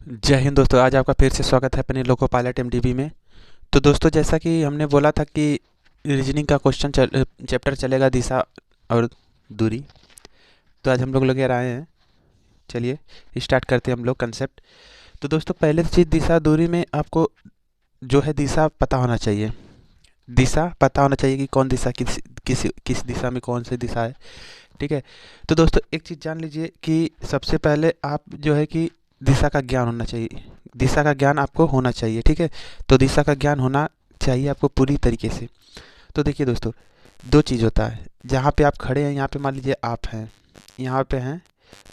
जय हिंद दोस्तों। आज आपका फिर से स्वागत है अपने लोको पायलट एमडीबी में। तो दोस्तों, जैसा कि हमने बोला था कि रीजनिंग का चैप्टर चलेगा दिशा और दूरी। तो आज हम लोग लेकर आए हैं। चलिए स्टार्ट करते हैं हम लोग कंसेप्ट। तो दोस्तों, पहले चीज़ दिशा दूरी में आपको जो है दिशा पता होना चाहिए। दिशा पता होना चाहिए कि कौन दिशा किस दिशा में कौन सी दिशा है। ठीक है। तो दोस्तों, एक चीज़ जान लीजिए कि सबसे पहले आप जो है कि दिशा का ज्ञान होना चाहिए। दिशा का ज्ञान आपको होना चाहिए। ठीक है। तो दिशा का ज्ञान होना चाहिए आपको पूरी तरीके से। तो देखिए दोस्तों, दो चीज़ होता है। जहाँ पे आप खड़े हैं, यहाँ पे मान लीजिए आप हैं, यहाँ पे हैं,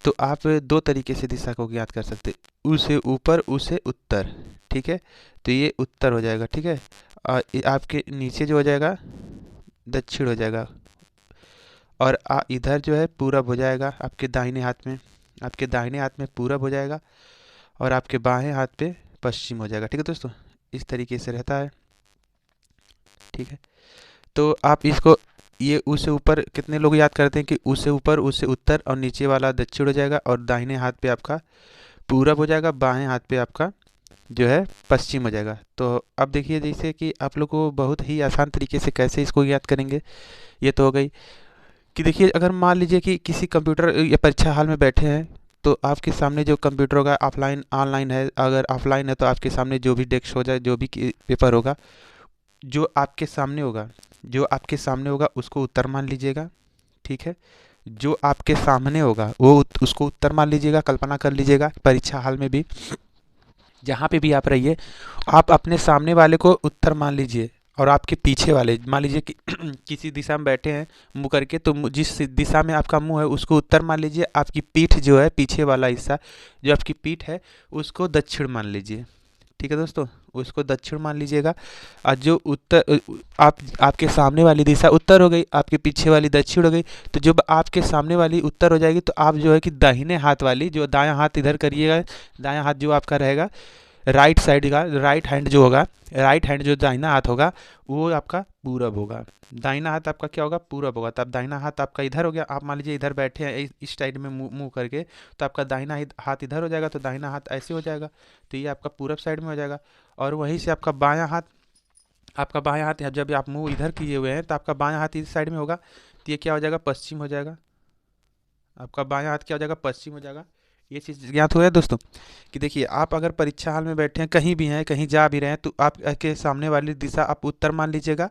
तो आप दो तरीके से दिशा को ज्ञात कर सकते। ऊ से ऊपर, ऊ से उत्तर। ठीक है। तो ये उत्तर हो जाएगा। ठीक है। और ये आपके नीचे जो हो जाएगा दक्षिण हो जाएगा। और इधर जो है पूरब हो जाएगा आपके दाहिने हाथ में। आपके दाहिने हाथ में पूरब हो जाएगा और आपके बाएं हाथ पे पश्चिम हो जाएगा। ठीक है दोस्तों, इस तरीके से रहता है। ठीक है। तो आप इसको ये ऊ से ऊपर कितने लोग याद करते हैं कि ऊ से ऊपर, ऊ से उत्तर और नीचे वाला दक्षिण हो जाएगा और दाहिने हाथ पे आपका पूरब हो जाएगा, बाएं हाथ पे आपका जो है पश्चिम हो जाएगा। तो अब देखिए जैसे कि आप लोग को बहुत ही आसान तरीके से कैसे इसको याद करेंगे। ये तो हो गई कि देखिए, अगर मान लीजिए कि किसी कंप्यूटर या परीक्षा हॉल में बैठे हैं, तो आपके सामने जो कंप्यूटर होगा ऑफलाइन ऑनलाइन है। अगर ऑफलाइन है तो आपके सामने जो भी डेस्क हो जाए, जो भी पेपर होगा, जो आपके सामने होगा, जो आपके सामने होगा उसको उत्तर मान लीजिएगा। ठीक है। जो आपके सामने होगा वो उसको उत्तर मान लीजिएगा। कल्पना कर लीजिएगा परीक्षा हॉल में भी जहाँ पे भी आप रहिए, आप अपने सामने वाले को उत्तर मान लीजिए। और आपके पीछे वाले मान लीजिए कि किसी दिशा में बैठे हैं मुंह करके, तो जिस दिशा में आपका मुंह है उसको उत्तर मान लीजिए। आपकी पीठ जो है, पीछे वाला हिस्सा जो आपकी पीठ है, उसको दक्षिण मान लीजिए। ठीक है दोस्तों, उसको दक्षिण मान लीजिएगा। और जो उत्तर आपके सामने वाली दिशा उत्तर हो गई, आपके पीछे वाली दक्षिण हो गई। तो जब आपके सामने वाली उत्तर हो जाएगी तो आप जो है कि दाहिने हाथ वाली, जो दायां हाथ इधर करिएगा, दायां हाथ जो आपका रहेगा राइट साइड का, राइट हैंड जो होगा, राइट हैंड जो दाहिना हाथ होगा वो आपका पूरब होगा। दाहिना हाथ आपका क्या होगा? पूरब होगा। तो आप दाहिना हाथ आपका इधर हो गया। आप मान लीजिए इधर बैठे हैं इस साइड में मुंह मुंह करके, तो आपका दाहिना हाथ इधर हो जाएगा, तो दाहिना हाथ ऐसे हो जाएगा। तो ये आपका पूरब साइड में हो जाएगा। और वहीं से आपका बायां हाथ, आपका बायां हाथ जब आप मुंह इधर किए हुए हैं तो आपका बायां हाथ इस साइड में होगा। तो ये क्या हो जाएगा? पश्चिम हो जाएगा। आपका बायां हाथ क्या हो जाएगा? पश्चिम हो जाएगा। ये चीज़ ज्ञात हुआ है दोस्तों कि देखिए, आप अगर परीक्षा हॉल में बैठे हैं, कहीं भी हैं, कहीं जा भी रहे हैं, तो आप के सामने वाली दिशा आप उत्तर मान लीजिएगा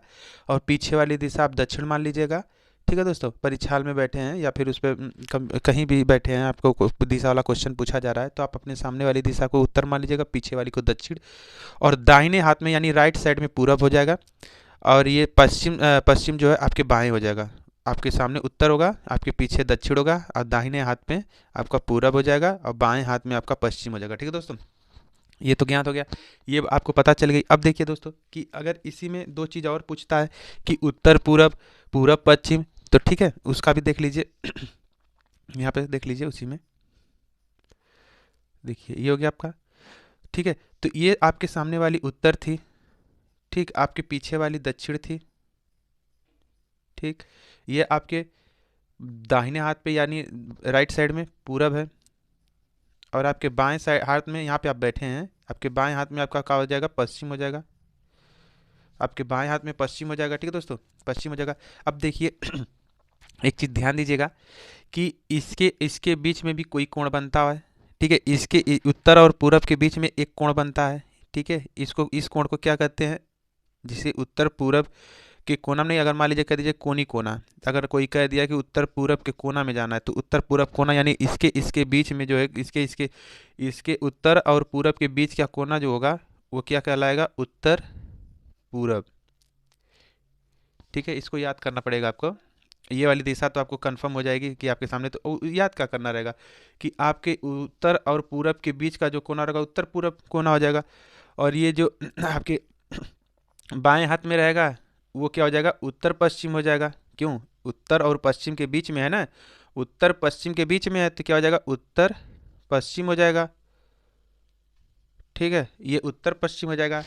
और पीछे वाली दिशा आप दक्षिण मान लीजिएगा। ठीक है दोस्तों, परीक्षा हॉल में बैठे हैं या फिर उस पर कहीं भी बैठे हैं, आपको दिशा वाला क्वेश्चन पूछा जा रहा है, तो आप अपने सामने वाली दिशा को उत्तर मान लीजिएगा, पीछे वाली को दक्षिण। और दाहिने हाथ में यानी राइट साइड में पूरब हो जाएगा। और ये पश्चिम जो है आपके बाएं हो जाएगा। आपके सामने उत्तर होगा, आपके पीछे दक्षिण होगा और दाहिने हाथ में आपका पूरब हो जाएगा और बाएं हाथ में आपका पश्चिम हो जाएगा। ठीक है दोस्तों, ये तो ज्ञात हो गया। ये आपको पता चल गई। अब देखिए दोस्तों कि अगर इसी में दो चीज़ और पूछता है कि उत्तर पूरब, पूरब पश्चिम, तो ठीक है उसका भी देख लीजिए। यहाँ पे देख लीजिए उसी में, देखिए ये हो गया आपका। ठीक है। तो ये आपके सामने वाली उत्तर थी। ठीक, आपके पीछे वाली दक्षिण थी। ठीक, ये आपके दाहिने हाथ पे यानी राइट साइड में पूरब है। और आपके बाएं साइड हाथ में, यहाँ पे आप बैठे हैं, आपके बाएं हाथ में आपका क्या हो जाएगा? पश्चिम हो जाएगा। आपके बाएं हाथ में पश्चिम हो जाएगा। ठीक है दोस्तों, पश्चिम हो जाएगा। अब देखिए एक चीज़ ध्यान दीजिएगा कि इसके इसके बीच में भी कोई कोण बनता है। ठीक है, इसके उत्तर और पूरब के बीच में एक कोण बनता है। ठीक है, इसको, इस कोण को क्या कहते हैं? जिसे उत्तर पूरब कि कोना में नहीं, अगर मान लीजिए कह दीजिए कोनी कोना। अगर कोई कह दिया कि उत्तर पूरब के कोना में जाना है, तो उत्तर पूरब कोना यानी इसके इसके बीच में जो है, इसके इसके इसके उत्तर और पूरब के बीच का कोना जो होगा वो क्या कहलाएगा? उत्तर पूरब। ठीक है, इसको याद करना पड़ेगा आपको। ये वाली दिशा तो आपको कंफर्म हो जाएगी कि आपके सामने, तो याद क्या करना रहेगा कि आपके उत्तर और पूरब के बीच का जो कोना रहेगा उत्तर पूरब कोना हो जाएगा। और ये जो आपके बाएं हाथ में रहेगा वो क्या हो जाएगा? उत्तर पश्चिम हो जाएगा। क्यों? उत्तर और पश्चिम के बीच में है ना, उत्तर पश्चिम के बीच में है, तो क्या हो जाएगा? उत्तर पश्चिम हो जाएगा। ठीक है, ये उत्तर पश्चिम हो जाएगा।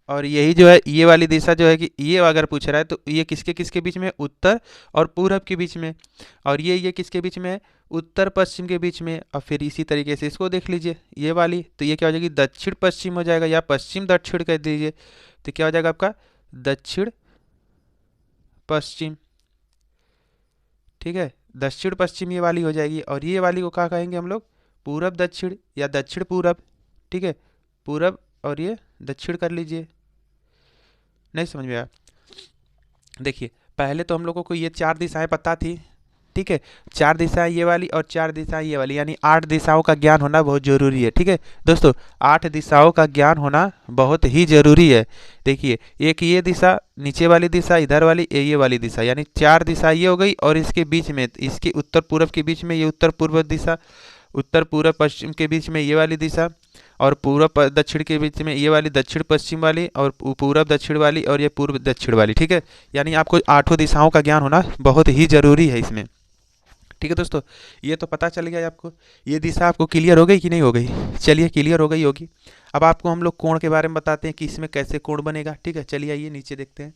और यही जो है ये वाली दिशा जो है कि ये अगर पूछ रहा है तो ये किसके किसके बीच में, उत्तर और पूरब के बीच में। और ये किसके बीच में है, उत्तर पश्चिम के बीच में। और फिर इसी तरीके से इसको देख लीजिए, ये वाली तो ये क्या हो जाएगी, दक्षिण पश्चिम हो जाएगा, या पश्चिम दक्षिण कह दीजिए, तो क्या हो जाएगा आपका दक्षिण पश्चिम। ठीक है, दक्षिण पश्चिम ये वाली हो जाएगी। और ये वाली को क्या कहेंगे हम लोग, पूरब दक्षिण या दक्षिण पूरब। ठीक है, पूरब और ये दक्षिण कर लीजिए। नहीं समझ में आया? देखिए, पहले तो हम लोगों को ये चार दिशाएं पता थी। ठीक है, चार दिशाएं ये वाली और चार दिशाएं ये वाली, यानी 8 दिशाओं का ज्ञान होना बहुत जरूरी है। ठीक है दोस्तों, 8 दिशाओं का ज्ञान होना बहुत ही जरूरी है। देखिए, एक ये दिशा, नीचे वाली दिशा, इधर वाली, ये वाली दिशा, यानी 4 दिशा ये हो गई। और इसके बीच में, इसके उत्तर पूर्व के बीच में ये उत्तर पूर्व दिशा, उत्तर पूर्व पश्चिम के बीच में ये वाली दिशा, और पूर्व दक्षिण के बीच में ये वाली दक्षिण पश्चिम वाली, और पूर्व दक्षिण वाली, और ये पूर्व दक्षिण वाली। ठीक है, यानी आपको 8 दिशाओं का ज्ञान होना बहुत ही जरूरी है इसमें। ठीक है दोस्तों, ये तो पता चल गया आपको। ये दिशा आपको क्लियर हो गई कि नहीं हो गई? चलिए, क्लियर हो गई होगी। अब आपको हम लोग कोण के बारे में बताते हैं कि इसमें कैसे कोण बनेगा। ठीक है, चलिए आइए नीचे देखते हैं।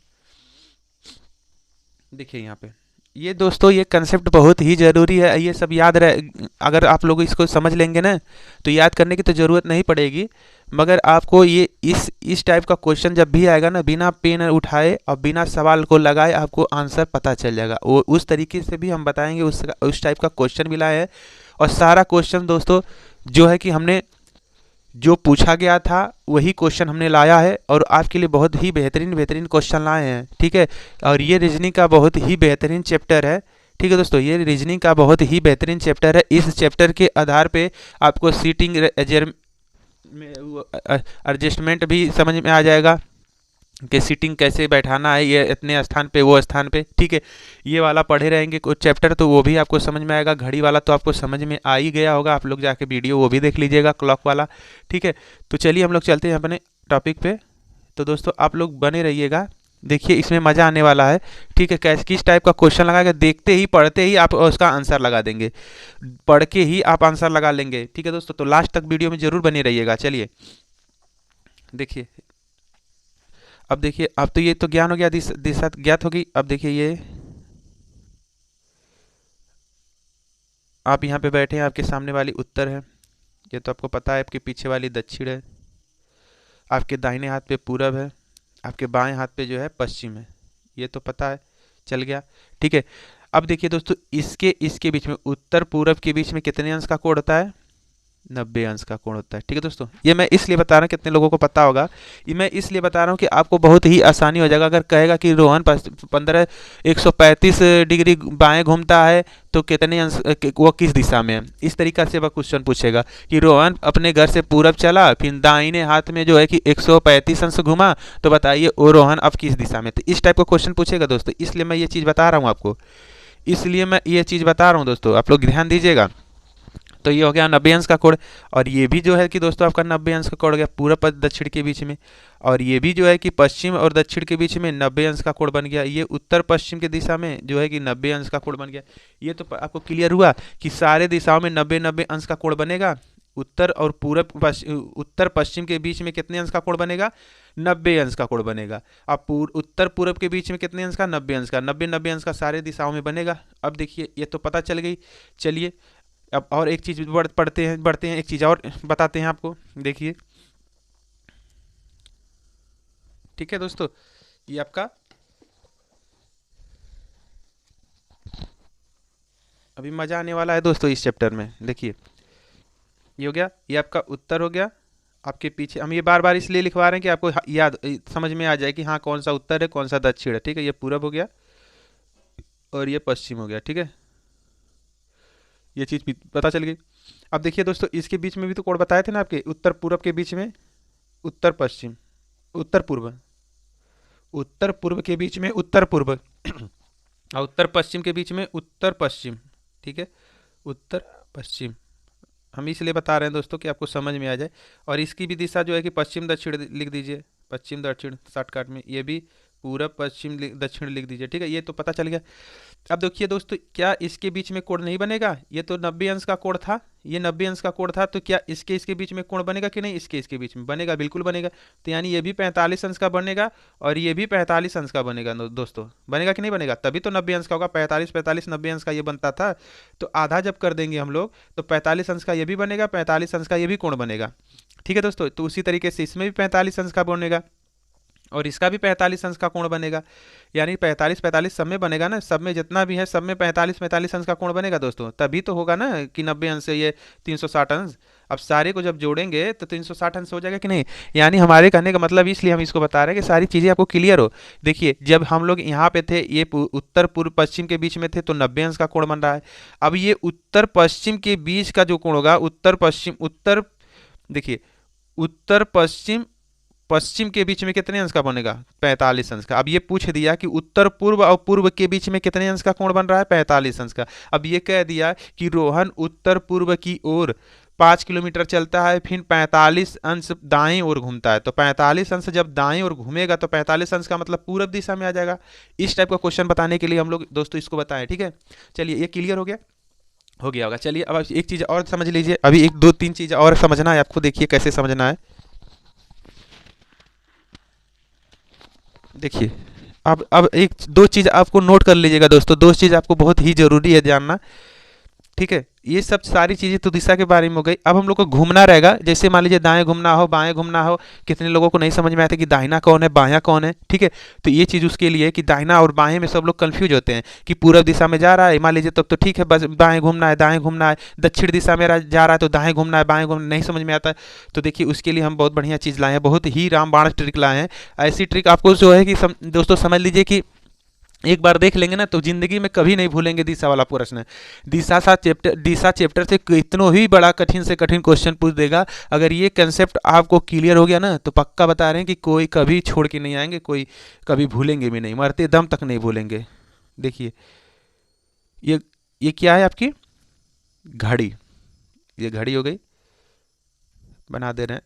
देखिए यहाँ पे ये दोस्तों, ये कंसेप्ट बहुत ही ज़रूरी है, ये सब याद रहे। अगर आप लोग इसको समझ लेंगे ना तो याद करने की तो ज़रूरत नहीं पड़ेगी। मगर आपको ये इस टाइप का क्वेश्चन जब भी आएगा ना, बिना पेन उठाए और बिना सवाल को लगाए आपको आंसर पता चल जाएगा। वो उस तरीके से भी हम बताएंगे, उस टाइप का क्वेश्चन भी लाए हैं। और सारा क्वेश्चन दोस्तों जो है कि हमने जो पूछा गया था वही क्वेश्चन हमने लाया है, और आपके लिए बहुत ही बेहतरीन बेहतरीन क्वेश्चन लाए हैं। ठीक है, और ये रीजनिंग का बहुत ही बेहतरीन चैप्टर है। ठीक है दोस्तों, ये रीजनिंग का बहुत ही बेहतरीन चैप्टर है। इस चैप्टर के आधार पे आपको सीटिंग एडजस्टमेंट भी समझ में आ जाएगा कि सीटिंग कैसे बैठाना है, ये इतने स्थान पे वो स्थान पे। ठीक है, ये वाला पढ़े रहेंगे कुछ चैप्टर तो वो भी आपको समझ में आएगा। घड़ी वाला तो आपको समझ में आ ही गया होगा, आप लोग जाके वीडियो वो भी देख लीजिएगा, क्लॉक वाला। ठीक है, तो चलिए हम लोग चलते हैं अपने टॉपिक पे। तो दोस्तों आप लोग बने रहिएगा, देखिए इसमें मज़ा आने वाला है। ठीक है, कैसे किस टाइप का क्वेश्चन लगा के देखते ही, पढ़ते ही आप उसका आंसर लगा देंगे, पढ़ के ही आप आंसर लगा लेंगे। ठीक है दोस्तों, तो लास्ट तक वीडियो में जरूर बने रहिएगा। चलिए देखिए, अब देखिए, अब तो ये तो ज्ञान हो गया, दिशा ज्ञात होगी। अब देखिए, ये आप यहाँ पे बैठे हैं, आपके सामने वाली उत्तर है, ये तो आपको पता है। आपके पीछे वाली दक्षिण है, आपके दाहिने हाथ पे पूरब है, आपके बाएं हाथ पे जो है पश्चिम है, ये तो पता है, चल गया। ठीक है, अब देखिए दोस्तों, इसके इसके बीच में, उत्तर पूरब के बीच में कितने अंश का कोण होता है, 90 अंश का कोण होता है। ठीक है दोस्तों, ये मैं इसलिए बता रहा हूँ, कितने लोगों को पता होगा, ये मैं इसलिए बता रहा हूँ कि आपको बहुत ही आसानी हो जाएगा। अगर कहेगा कि रोहन 135 डिग्री बाएं घूमता है तो कितने अंश, वो किस दिशा में है, इस तरीका से वह क्वेश्चन पूछेगा कि रोहन अपने घर से पूरब चला, फिर दाहिने हाथ में जो है कि 135 अंश घुमा, तो बताइए वो रोहन अब किस दिशा में। तो इस टाइप का क्वेश्चन पूछेगा दोस्तों, इसलिए मैं ये चीज़ बता रहा हूँ आपको, इसलिए मैं ये चीज़ बता रहा हूँ दोस्तों, आप लोग ध्यान दीजिएगा। तो ये हो गया 90 अंश का कोण। और ये भी जो है कि दोस्तों आपका 90 अंश का कोण हो गया पूरब और दक्षिण के बीच में। और ये भी जो है कि पश्चिम और दक्षिण के बीच में 90 अंश का कोण बन गया। ये उत्तर पश्चिम की दिशा में जो है कि 90 अंश का कोण बन गया। ये तो आपको क्लियर हुआ कि सारे दिशाओं में 90-90 अंश का कोण बनेगा। उत्तर और उत्तर पश्चिम के बीच में कितने अंश का कोण बनेगा, 90 अंश का कोण बनेगा। अब उत्तर पूरब के बीच में कितने अंश का, 90 अंश का, 90-90 अंश का सारे दिशाओं में बनेगा। अब देखिए, ये तो पता चल गई। चलिए अब और एक चीज़ बढ़ते हैं, एक चीज़ और बताते हैं आपको, देखिए। ठीक है दोस्तों, ये आपका अभी मज़ा आने वाला है दोस्तों इस चैप्टर में। देखिए, ये हो गया, ये आपका उत्तर हो गया। आपके पीछे हम ये बार बार इसलिए लिखवा रहे हैं कि आपको याद समझ में आ जाए कि हाँ कौन सा उत्तर है कौन सा दक्षिण है। ठीक है, ये पूरब हो गया और ये पश्चिम हो गया। ठीक है, ये चीज़ पता चल गई। अब देखिए दोस्तों, इसके बीच में भी तो कोण बताए थे ना आपके, उत्तर पूरब के बीच में उत्तर पश्चिम, उत्तर पूर्व, उत्तर पूर्व के बीच में उत्तर पूर्व और उत्तर पश्चिम के बीच में उत्तर पश्चिम। ठीक है, उत्तर पश्चिम हम इसलिए बता रहे हैं दोस्तों कि आपको समझ में आ जाए। और इसकी भी दिशा जो है कि पश्चिम दक्षिण लिख दीजिए, पश्चिम दक्षिण शॉर्टकट में, ये भी पूरब पश्चिम दक्षिण लिख दीजिए, ठीक है, ये तो पता चल गया। अब देखिए दोस्तों, क्या इसके बीच में कोण नहीं बनेगा? ये तो 90 अंश का कोण था, ये 90 अंश का कोण था, तो क्या इसके बीच में कोण बनेगा कि नहीं? इसके बीच में बनेगा, बिल्कुल बनेगा। तो यानी ये भी 45 अंश का बनेगा और ये भी 45 अंश का बनेगा दोस्तों, बनेगा कि नहीं बनेगा? तभी तो 90 अंश का होगा, 45 45 90 अंश का ये बनता था। तो आधा जब कर देंगे हम लोग तो 45 अंश का ये भी बनेगा, 45 अंश का ये भी कोण बनेगा, ठीक है दोस्तों। तो उसी तरीके से इसमें भी 45 अंश का बनेगा और इसका भी 45 अंश का कोण बनेगा। यानी 45 45 सब में बनेगा ना, सब में जितना भी है सब में 45 45 अंश का कोण बनेगा दोस्तों, तभी तो होगा ना कि 90 अंश से ये 360 अंश। अब सारे को जब जोड़ेंगे तो 360 अंश हो जाएगा कि नहीं? यानी हमारे कहने का मतलब इसलिए हम इसको बता रहे हैं कि सारी चीज़ें आपको क्लियर हो। देखिए, जब हम लोग यहाँ पे थे, ये उत्तर पूर्व पश्चिम के बीच में थे, तो 90 अंश का कोण बन रहा है। अब ये उत्तर पश्चिम के बीच का जो कोण होगा, उत्तर पश्चिम, उत्तर, देखिए, उत्तर पश्चिम पश्चिम के बीच में कितने अंश का बनेगा? 45 अंश का। अब ये पूछ दिया कि उत्तर पूर्व और पूर्व के बीच में कितने अंश का कोण बन रहा है? 45 अंश का। अब ये कह दिया कि रोहन उत्तर पूर्व की ओर 5 किलोमीटर चलता है, फिर 45 अंश दाएं ओर घूमता है। तो 45 अंश जब दाएं ओर घूमेगा तो 45 अंश का मतलब पूरब दिशा में आ जाएगा। इस टाइप का क्वेश्चन बताने के लिए हम लोग दोस्तों इसको बताएं, ठीक है। चलिए, ये क्लियर हो गया? हो गया होगा। चलिए, अब एक चीज़ और समझ लीजिए, अभी एक दो तीन चीज़ और समझना है आपको, देखिए कैसे समझना है। देखिए, अब एक दो चीज़ आपको नोट कर लीजिएगा दोस्तों, दो चीज़ आपको बहुत ही ज़रूरी है जानना, ठीक है। ये सब सारी चीज़ें तो दिशा के बारे में हो गई। अब हम लोग को घूमना रहेगा, जैसे मान लीजिए दाएं घूमना हो, बाएं घूमना हो। कितने लोगों को नहीं समझ में आता कि दाहिना कौन है, बायां कौन है, ठीक है। तो ये चीज़ उसके लिए कि दाहिना और बाएं में सब लोग कंफ्यूज होते हैं कि पूरब दिशा में जा रहा है, मान लीजिए, तब तो ठीक है, बस बाएं घूमना है, दाएं घूमना है। दक्षिण दिशा में जा रहा है तो दाएं घूमना है, बाएं घूमना नहीं समझ में आता है। तो देखिए, उसके लिए हम बहुत बढ़िया चीज़ लाए हैं, बहुत ही रामबाण ट्रिक लाए हैं। ऐसी ट्रिक आपको जो है कि दोस्तों समझ लीजिए कि एक बार देख लेंगे ना तो जिंदगी में कभी नहीं भूलेंगे दिशा वाला प्रश्न। दिशा चैप्टर से कितनों ही बड़ा कठिन से कठिन क्वेश्चन पूछ देगा। अगर ये कंसेप्ट आपको क्लियर हो गया ना तो पक्का बता रहे हैं कि कोई कभी छोड़ के नहीं आएंगे, कोई कभी भूलेंगे भी नहीं, मरते दम तक नहीं भूलेंगे। देखिए, ये ये क्या है? आपकी घड़ी, ये घड़ी हो गई, बना दे रहे हैं,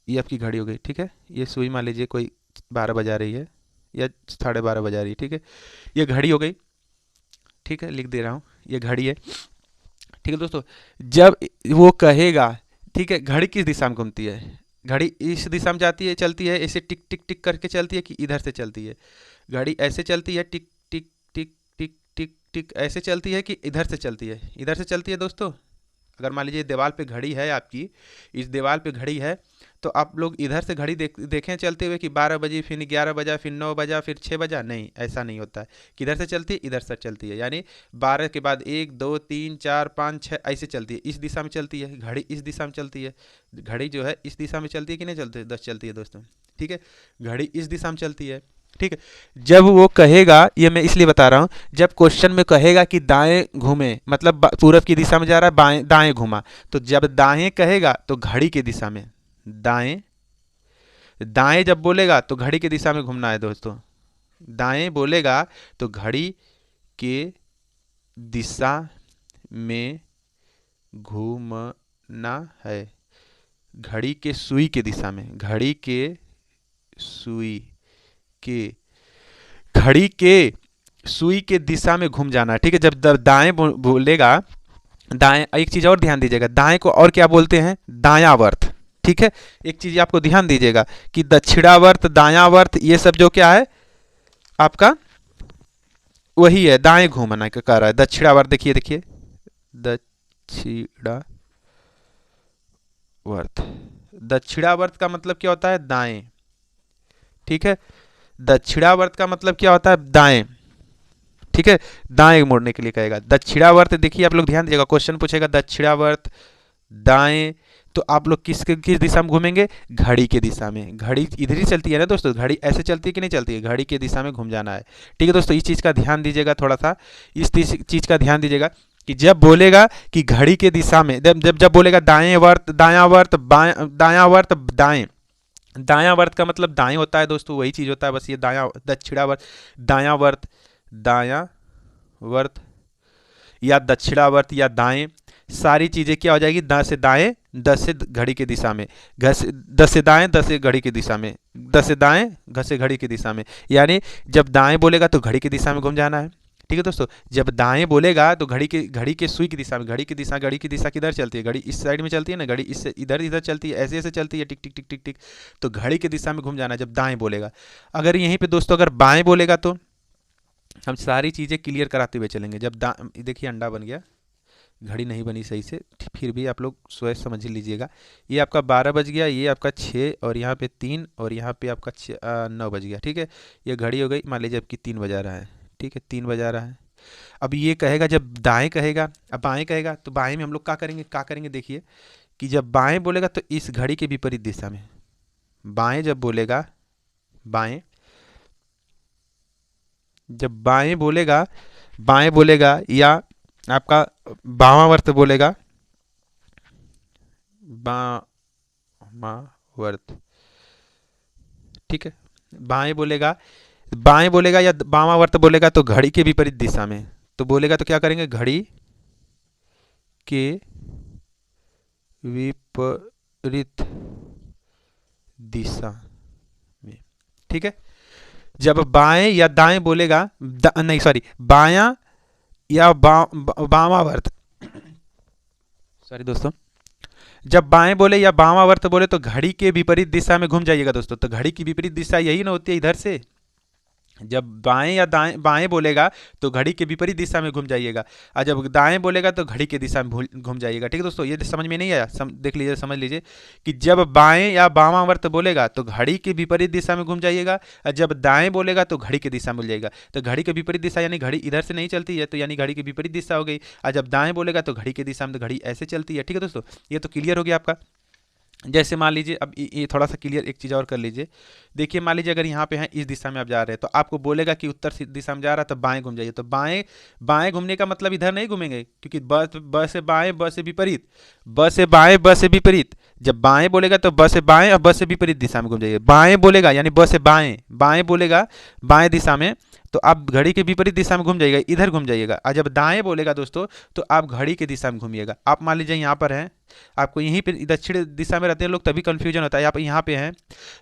ये आपकी घड़ी हो गई, ठीक है। ये सुई मान लीजिए कोई 12 बजा रही है या 12:30 बजा रही है, ठीक है। ये घड़ी हो गई, ठीक है, लिख दे रहा हूँ, ये घड़ी है, ठीक है दोस्तों। जब वो कहेगा, ठीक है, घड़ी किस दिशा में घूमती है? घड़ी इस दिशा में जाती है, चलती है, ऐसे टिक टिक टिक करके चलती है कि इधर से चलती है? घड़ी ऐसे चलती है, टिक टिक टिक टिक टिक टिक, ऐसे चलती है कि इधर से चलती है? इधर से चलती है दोस्तों। अगर मान लीजिए दीवार पे घड़ी है आपकी, इस दीवार पे घड़ी है, तो आप लोग इधर से घड़ी देखें चलते हुए कि 12 बजी, फिर 11 बजा, फिर 9 बजा, फिर 6 बजा? नहीं, ऐसा नहीं होता है। किधर से चलती है? इधर से चलती है। यानी 12 के बाद 1 2 3 4 5 6 ऐसे चलती है, इस दिशा में चलती है घड़ी, इस दिशा में चलती है घड़ी, जो है इस दिशा में चलती है कि नहीं चलती है? 10 चलती है दोस्तों, ठीक है। घड़ी इस दिशा में चलती है, ठीक है। जब वो कहेगा, ये मैं इसलिए बता रहा हूँ, जब क्वेश्चन में कहेगा कि दाएं घूमे, मतलब पूरब की दिशा में जा रहा है, बाएं दाएं घुमा, तो जब दाएं कहेगा तो घड़ी की दिशा में, दाएं, दाएं जब बोलेगा तो घड़ी की दिशा में घूमना है दोस्तों। दाएं बोलेगा तो घड़ी के दिशा में घूमना है, घड़ी के सुई के दिशा में, घड़ी के सुई के, घड़ी के सुई के दिशा में घूम जाना है, ठीक है। जब दाएं बोलेगा, दाएं, एक चीज और ध्यान दीजिएगा, दाएं को और क्या बोलते हैं? दायावर्त, ठीक है। एक चीज आपको ध्यान दीजिएगा कि दक्षिणावर्त, दायावर्त, ये सब जो क्या है आपका, वही है, दाएं घूमना का कह रहा है। दक्षिणावर्त, देखिए देखिए, दक्षिणावर्त, दक्षिणावर्त का मतलब क्या होता है? दाएं, ठीक है। दक्षिणावर्त का मतलब क्या होता है? दाएं, ठीक है। दाएं मोड़ने के लिए कहेगा। दक्षिणावर्त, देखिए आप लोग ध्यान दीजिएगा, क्वेश्चन पूछेगा दक्षिणावर्त दाएं, तो आप लोग किस दिशा में घूमेंगे? घड़ी के दिशा में। घड़ी इधर ही चलती है ना दोस्तों, घड़ी ऐसे चलती है कि नहीं चलती है? घड़ी के दिशा में घूम जाना है, ठीक है दोस्तों। इस चीज़ का ध्यान दीजिएगा, थोड़ा सा इस चीज़ का ध्यान दीजिएगा कि जब बोलेगा कि घड़ी के दिशा में, जब बोलेगा दाएं वर्त, दायां वर्त, दायां वर्त, दाएं, दायां वर्त का मतलब दाएं होता है दोस्तों, वही चीज़ होता है, बस ये दायां, दक्षिणावर्त, दायां वर्त, दायां वर्त या दक्षिणावर्त या दाएं, सारी चीज़ें क्या हो जाएगी, 10 से दाएं 10 से घड़ी की दिशा में, 10 से दाएं 10 से घड़ी की दिशा में, 10 से दाएं 10 से घड़ी की दिशा में। यानी जब दाएं बोलेगा तो घड़ी की दिशा में घूम जाना है। ठीक है दोस्तों, जब दाएं बोलेगा तो घड़ी के सुई की दिशा में, घड़ी की दिशा किधर चलती है, घड़ी इस साइड में चलती है ना, घड़ी इससे इधर इधर चलती है, ऐसे ऐसे चलती है, टिक टिक टिक टिक टिक। तो घड़ी की दिशा में घूम जाना है जब दाएं बोलेगा। अगर यहीं पे दोस्तों अगर बाएं बोलेगा तो हम सारी चीज़ें क्लियर कराते हुए चलेंगे। जब देखिए अंडा बन गया, घड़ी नहीं बनी सही से, फिर भी आप लोग स्वयं समझ लीजिएगा। ये आपका 12 बज गया, ये आपका 6 और यहाँ पे 3 और यहाँ पे आपका 9 बज गया। ठीक है, ये घड़ी हो गई, मान लीजिए आपकी 3 बजा रहा है। ठीक है, 3 बजा रहा है। अब ये कहेगा जब दाएं कहेगा, अब बाएं कहेगा तो बाएं में हम लोग क्या करेंगे देखिए कि जब बाएं बोलेगा तो इस घड़ी के विपरीत दिशा में, बाएं जब बोलेगा, बाएं जब बाएं बोलेगा या आपका वामावर्त बोलेगा, वामावर्त। ठीक है, बाएं बोलेगा या वामावर्त बोलेगा तो घड़ी के विपरीत दिशा में, तो बोलेगा तो क्या करेंगे, घड़ी के विपरीत दिशा में। ठीक है, जब बाएं या दाएं बोलेगा, नहीं सॉरी, बायां या वामावर्त, सॉरी दोस्तों, जब बाएं बोले या वामावर्त बोले तो घड़ी के विपरीत दिशा में घूम जाइएगा दोस्तों। तो घड़ी की विपरीत दिशा यही ना होती है इधर से, जब बाएं या बाएं बोलेगा तो घड़ी के विपरीत दिशा में घूम जाइएगा, और जब दाएं बोलेगा तो घड़ी के दिशा में घूम जाइएगा। ठीक है दोस्तों, ये समझ में नहीं आया, देख लीजिए, समझ लीजिए कि जब बाएं या वामावर्त बोलेगा तो घड़ी के विपरीत दिशा में घूम जाइएगा, और जब दाएं बोलेगा तो घड़ी के दिशा में जाइएगा। तो घड़ी के विपरीत दिशा यानी घड़ी इधर से नहीं चलती है, तो यानी घड़ी की विपरीत दिशा हो गई। और जब दाएं बोलेगा तो घड़ी के दिशा में, तो घड़ी ऐसे चलती है। ठीक है दोस्तों, ये तो क्लियर हो गया आपका। जैसे मान लीजिए, अब ये थोड़ा सा क्लियर एक चीज़ और कर लीजिए। देखिए मान लीजिए अगर यहाँ पे हैं, इस दिशा में आप जा रहे हैं, तो आपको बोलेगा कि उत्तर दिशा में जा रहा है तो बाएं घूम जाइए। तो बाएं घूमने का मतलब इधर नहीं घूमेंगे, क्योंकि ब से बाएं, ब से विपरीत, ब से बाएं, ब से विपरीत। जब बाएं बोलेगा तो ब से बाएं और ब से विपरीत दिशा में घूम जाइए। बाएं बोलेगा यानी ब से बाएं, बाएं बोलेगा बाएं दिशा में, तो आप घड़ी के विपरीत दिशा में घूम जाइएगा, इधर घूम जाइएगा। और जब दाएं बोलेगा दोस्तों तो आप घड़ी की दिशा में घूमिएगा। आप मान लीजिए यहाँ पर हैं, आपको यहीं पे दक्षिण दिशा में रहते हैं लोग, तभी कंफ्यूजन होता है। आप यहाँ पे हैं,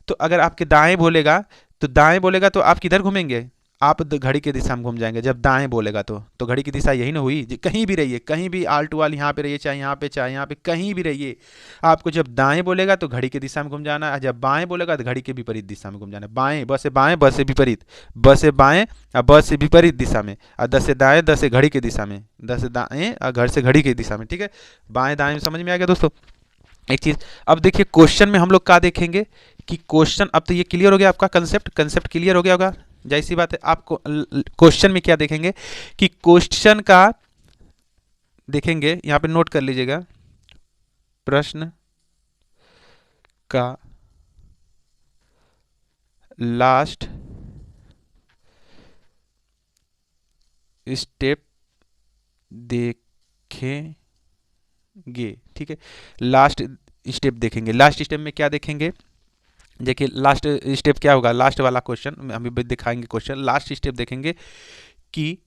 तो अगर आपके दाएं बोलेगा तो आप किधर घूमेंगे, आप घड़ी की दिशा में घूम जाएंगे। जब दाएं बोलेगा तो घड़ी की दिशा यही ना हुई। कहीं भी रहिए, कहीं भी आल टू आल, यहाँ पे रहिए, चाहे यहाँ पे कहीं भी रहिए, आपको जब दाएं बोलेगा तो घड़ी की दिशा में घूम जाना है, जब बाएं बोलेगा तो घड़ी के विपरीत दिशा में घूम जाना है। बाएं, ब से बाएं, ब से विपरीत, ब से बाएं और ब से विपरीत दिशा में, और 10 से दाएं 10 से घड़ी की दिशा में, 10 से दाएं और घर से घड़ी की दिशा में। ठीक है, बाएं दाएं समझ में आ गया दोस्तों। एक चीज़ अब देखिए, क्वेश्चन में हम लोग क्या देखेंगे कि क्वेश्चन, अब तो ये क्लियर हो गया आपका, कंसेप्ट क्लियर हो गया होगा, जाहिर सी बात है। आपको क्वेश्चन में क्या देखेंगे कि क्वेश्चन का देखेंगे, यहां पे नोट कर लीजिएगा, प्रश्न का लास्ट स्टेप देखेंगे। ठीक है, लास्ट स्टेप देखेंगे। लास्ट स्टेप में क्या देखेंगे, देखिए लास्ट स्टेप क्या होगा, लास्ट वाला क्वेश्चन हम भी दिखाएंगे। क्वेश्चन लास्ट स्टेप देखेंगे कि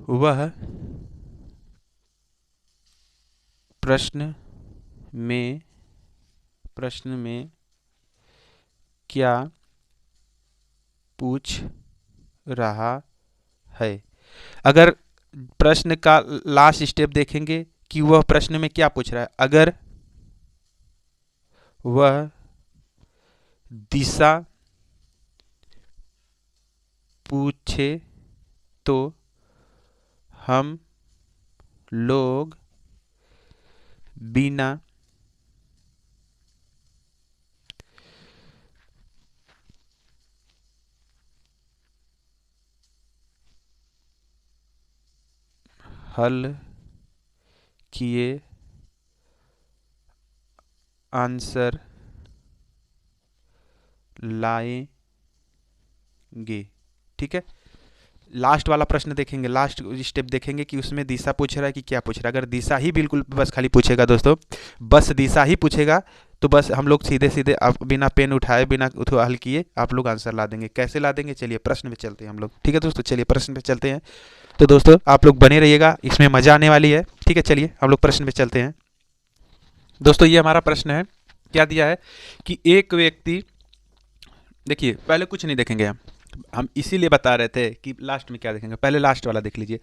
वह प्रश्न में क्या पूछ रहा है। अगर प्रश्न का लास्ट स्टेप देखेंगे कि वह प्रश्न में क्या पूछ रहा है, अगर वह दिशा पूछे तो हम लोग बिना हल किए आंसर लाएंगे। ठीक है, लास्ट वाला प्रश्न देखेंगे, लास्ट स्टेप देखेंगे कि उसमें दिशा पूछ रहा है कि क्या पूछ रहा है। अगर दिशा ही बिल्कुल बस खाली पूछेगा दोस्तों, बस दिशा ही पूछेगा, तो बस हम लोग सीधे सीधे आप बिना पेन उठाए, बिना हल किए आप लोग आंसर ला देंगे। कैसे ला देंगे, चलिए प्रश्न पे चलते हैं हम लोग। ठीक है दोस्तों, चलिए प्रश्न पे चलते हैं। तो दोस्तों आप लोग बने रहिएगा, इसमें मज़ा आने वाली है। ठीक है, चलिए हम लोग प्रश्न पे चलते हैं। दोस्तों ये हमारा प्रश्न है, क्या दिया है कि एक व्यक्ति, देखिए पहले कुछ नहीं देखेंगे हम इसीलिए बता रहे थे कि लास्ट में क्या देखेंगे, पहले लास्ट वाला देख लीजिए।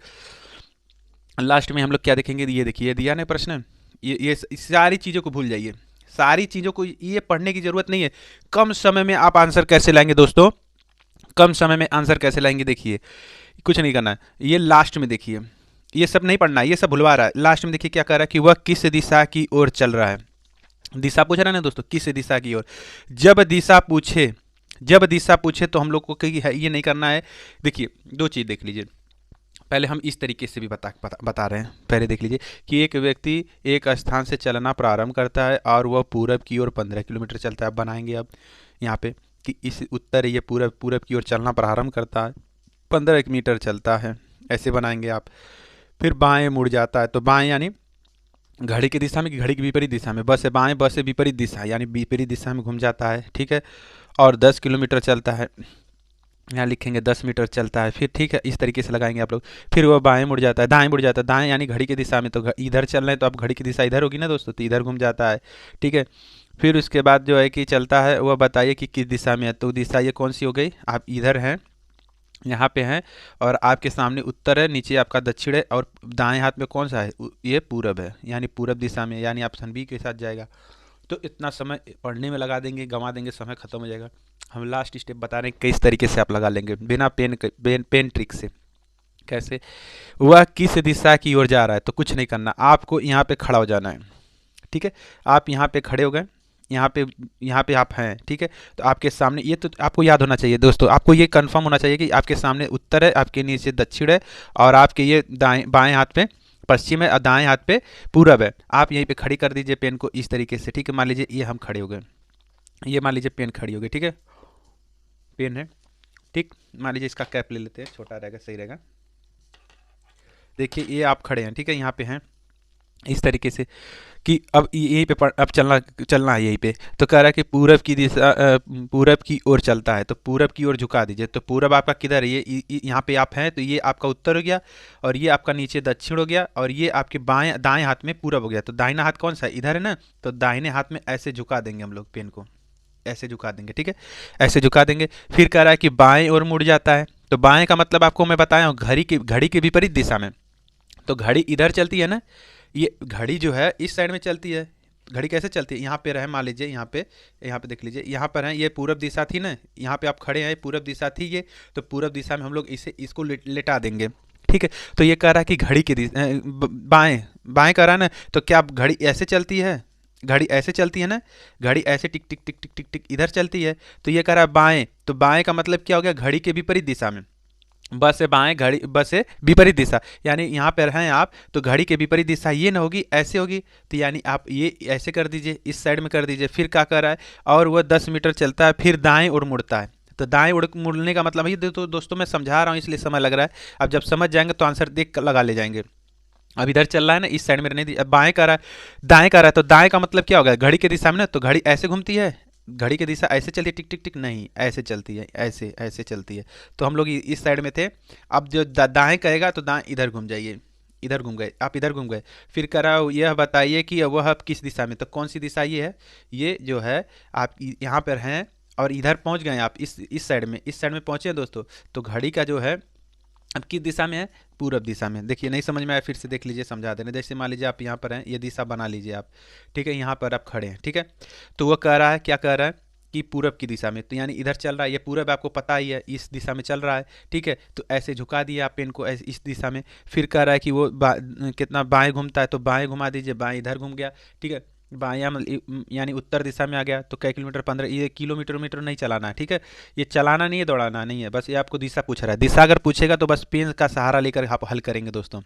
लास्ट में हम लोग क्या देखेंगे, ये देखिए दिया नहीं प्रश्न, ये सारी चीज़ों को भूल जाइए, सारी चीज़ों को ये पढ़ने की ज़रूरत नहीं है। कम समय में आप आंसर कैसे लाएंगे दोस्तों, कम समय में आंसर कैसे लाएंगे, देखिए कुछ नहीं करना है, ये लास्ट में देखिए, ये सब नहीं पढ़ना है, ये सब भुलवा रहा है। लास्ट में देखिए क्या कह रहा है कि वह किस दिशा की ओर चल रहा है, दिशा पूछ रहा है ना दोस्तों, किस दिशा की ओर। जब दिशा पूछे तो हम लोग को ये नहीं करना है। देखिए दो चीज़ देख लीजिए, पहले हम इस तरीके से भी बता रहे हैं। पहले देख लीजिए कि एक व्यक्ति एक स्थान से चलना प्रारंभ करता है और वह पूरब की ओर 15 किलोमीटर चलता है। अब बनाएंगे अब यहाँ पे कि इस उत्तर ये पूरब की ओर चलना प्रारंभ करता है, 15 मीटर चलता है, ऐसे बनाएंगे आप। फिर बाएं मुड़ जाता है, तो बाएं यानी घड़ी की दिशा में कि घड़ी की विपरीत दिशा में, बस से बाएं, बस से विपरीत दिशा यानी विपरीत दिशा में घूम जाता है। ठीक है, और 10 किलोमीटर चलता है, यहाँ लिखेंगे 10 मीटर चलता है। फिर ठीक है, इस तरीके से लगाएंगे आप लोग। फिर वो बाएं मुड़ जाता है, दाएं मुड़ जाता है, दाएं यानी घड़ी की दिशा में, तो इधर चल रहे हैं तो अब घड़ी की दिशा इधर होगी ना दोस्तों, तो इधर घूम जाता है। ठीक है, फिर उसके बाद जो है कि चलता है, वह बताइए कि किस दिशा में है, तो दिशा ये कौन सी हो गई, आप इधर हैं, यहाँ पे हैं, और आपके सामने उत्तर है, नीचे आपका दक्षिण है, और दाएं हाथ में कौन सा है, ये पूरब है, यानी पूरब दिशा में, यानी ऑप्शन बी के साथ जाएगा। तो इतना समय पढ़ने में लगा देंगे, गंवा देंगे, समय खत्म हो जाएगा। हम लास्ट स्टेप बता रहे हैं किस तरीके से आप लगा लेंगे बिना पेन ट्रिक से। कैसे, वह किस दिशा की ओर जा रहा है, तो कुछ नहीं करना, आपको यहाँ पे खड़ा हो जाना है। ठीक है, आप यहाँ पे खड़े हो गए, यहाँ पे आप हैं। ठीक है, तो आपके सामने ये, तो आपको याद होना चाहिए दोस्तों, आपको ये कंफर्म होना चाहिए कि आपके सामने उत्तर है, आपके नीचे दक्षिण है, और आपके ये दाएं बाएं हाथ पे पश्चिम है और दाएं हाथ पे पूरब है। आप यहीं पे खड़ी कर दीजिए पेन को इस तरीके से। ठीक है, मान लीजिए ये हम खड़े हो गए, ये मान लीजिए पेन खड़ी हो गई। ठीक है, पेन है, ठीक, मान लीजिए इसका कैप ले लेते हैं, छोटा रहेगा, सही रहेगा। देखिए ये आप खड़े हैं, ठीक है, यहाँ पे हैं इस तरीके से कि अब यहीं पे अब चलना है यहीं पे। तो कह रहा है कि पूरब की दिशा, पूरब की ओर चलता है, तो पूरब की ओर झुका दीजिए। तो पूरब आपका किधर है, ये यहाँ पे आप हैं, तो ये आपका उत्तर हो गया, और ये आपका नीचे दक्षिण हो गया, और ये आपके बाएं दाएं हाथ में पूरब हो गया। तो दाहिना हाथ कौन सा है, इधर है ना, तो दाहिने हाथ में ऐसे झुका देंगे हम लोग पेन को, ऐसे झुका देंगे। ठीक है, ऐसे झुका देंगे। फिर कह रहा है कि बाएं ओर मुड़ जाता है, तो बाएं का मतलब आपको मैं बताया हूँ घड़ी की विपरीत दिशा में। तो घड़ी इधर चलती है ना, ये घड़ी जो है इस साइड में चलती है। घड़ी कैसे चलती है, यहाँ पे रहे, मान लीजिए यहाँ पे देख लीजिए, यहाँ पर है, ये पूरब दिशा थी ना, यहाँ पे आप खड़े हैं, पूरब दिशा थी ये, तो पूरब दिशा में हम लोग इसको लेटा देंगे। ठीक है, तो ये कह रहा है कि घड़ी की बाएं बाएं कह रहा है ना, तो क्या घड़ी ऐसे चलती है, घड़ी ऐसे चलती है ना, घड़ी ऐसे टिक टिक टिक टिक टिक टिक इधर चलती है। तो ये कह रहा है बाएं, तो बाएं का मतलब क्या हो गया, घड़ी के विपरीत दिशा में, बस से बाएं, घड़ी बस से विपरीत दिशा, यानी यहाँ पर हैं आप, तो घड़ी के विपरीत दिशा ये ना होगी, ऐसे होगी। तो यानी आप ये ऐसे कर दीजिए, इस साइड में कर दीजिए। फिर क्या कर रहा है, और वह 10 मीटर चलता है, फिर दाएं ओर मुड़ता है। तो दाएं ओर मुड़ने का मतलब ये, तो दोस्तों मैं समझा रहा हूँ इसलिए समय लग रहा है, अब जब समझ जाएंगे तो आंसर देख कर लगा ले जाएंगे। अब इधर चल रहा है ना, इस साइड में रहने दीजिए। अब बाएं कर रहा है, दाएं कर रहा है, तो दाएं का मतलब क्या होगा, घड़ी के दिशा में ना, तो घड़ी ऐसे घूमती है, घड़ी की दिशा ऐसे चलती है, टिक टिक टिक, नहीं ऐसे चलती है, ऐसे ऐसे चलती है। तो हम लोग इस साइड में थे। अब जो दाएं कहेगा तो दाएं इधर घूम जाइए, इधर घूम गए आप, इधर घूम गए। फिर करा यह बताइए कि वह किस दिशा में, तो कौन सी दिशा ये है, ये जो है आप यहाँ पर हैं और इधर पहुँच गए आप, इस साइड में, इस साइड में पहुँचे हैं दोस्तों। तो घड़ी का जो है अब किस दिशा में है, पूरब दिशा में। देखिए नहीं समझ में आया, फिर से देख लीजिए, समझा देने। जैसे मान लीजिए आप यहाँ पर हैं, ये दिशा बना लीजिए आप, ठीक है, यहाँ पर आप खड़े हैं। ठीक है, तो वह कह रहा है, क्या कह रहा है कि पूरब की दिशा में, तो यानी इधर चल रहा है, ये पूरब आपको पता ही है, इस दिशा में चल रहा है। ठीक है, तो ऐसे झुका दिया आप पेन को इस दिशा में। फिर कह रहा है कि वो कितना बाएं घूमता है, तो बाएं घुमा दीजिए, बाएं इधर घूम गया। ठीक है, बायां यानी उत्तर दिशा में आ गया। तो कै किलोमीटर, 15, ये किलोमीटर मीटर नहीं चलाना है। ठीक है, ये चलाना नहीं है, दौड़ाना नहीं है, बस ये आपको दिशा पूछ रहा है। दिशा अगर पूछेगा तो बस पेन का सहारा लेकर आप हल करेंगे दोस्तों।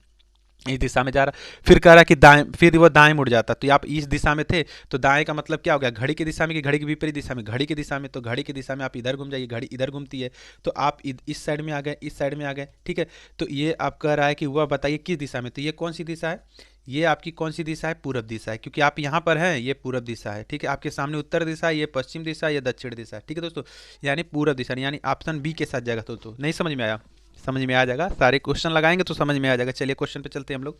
इस दिशा में जा रहा, फिर कह रहा कि दाएं, फिर वो दाएं मुड़ जाता। तो आप इस दिशा में थे, तो दाएं का मतलब क्या हो गया, घड़ी की दिशा में कि घड़ी की विपरीत दिशा में, घड़ी की दिशा में, तो घड़ी की दिशा में आप इधर घूम जाइए, घड़ी इधर घूमती है, तो आप इस साइड में आ गए, इस साइड में आ गए। ठीक है, तो ये आप कह रहा है कि वह बताइए किस दिशा में, तो ये कौन सी दिशा है, ये आपकी कौन सी दिशा है, पूरब दिशा है, क्योंकि आप यहाँ पर हैं, ये पूरब दिशा है। ठीक है, आपके सामने उत्तर दिशा है, ये पश्चिम दिशा, ये दक्षिण दिशा है। ठीक है दोस्तों, यानी पूरब दिशा, यानी ऑप्शन बी के साथ जाएगा। तो नहीं समझ में आया, समझ में आ जाएगा, सारे क्वेश्चन लगाएंगे तो समझ में आ जाएगा। चलिए क्वेश्चन पे चलते हैं हम लोग।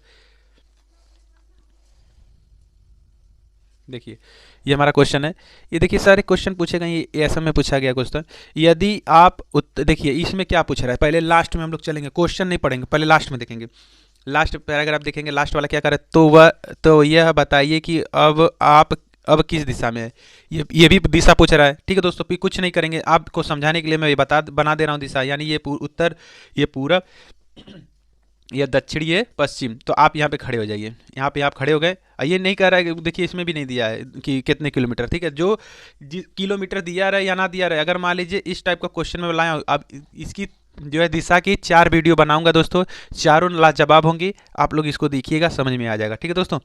देखिए ये हमारा क्वेश्चन है। ये देखिए सारे क्वेश्चन पूछे गए, ये ऐसा में पूछा गया क्वेश्चन। यदि आप देखिए इसमें क्या पूछ रहा है, पहले लास्ट में हम लोग चलेंगे, क्वेश्चन नहीं पढ़ेंगे, पहले लास्ट में देखेंगे। लास्ट पैराग्राफ देखेंगे, लास्ट वाला क्या करे, तो वह तो यह बताइए कि अब किस दिशा में है। ये भी दिशा पूछ रहा है। ठीक है दोस्तों, कुछ नहीं करेंगे, आपको समझाने के लिए मैं ये बना दे रहा हूँ दिशा, यानी ये उत्तर, ये पूरब, ये दक्षिण, ये पश्चिम। तो आप यहाँ पे खड़े हो जाइए, यहाँ पे आप खड़े हो गए। ये नहीं कह रहा है कि देखिए इसमें भी नहीं दिया है कि कितने किलोमीटर, ठीक है, जो किलोमीटर दिया रहा है या ना दिया रहा है। अगर मान लीजिए इस टाइप का क्वेश्चन में लाया, अब इसकी जो है दिशा की 4 वीडियो बनाऊंगा दोस्तों, चारों लाजवाब होंगी, आप लोग इसको देखिएगा, समझ में आ जाएगा। ठीक है दोस्तों,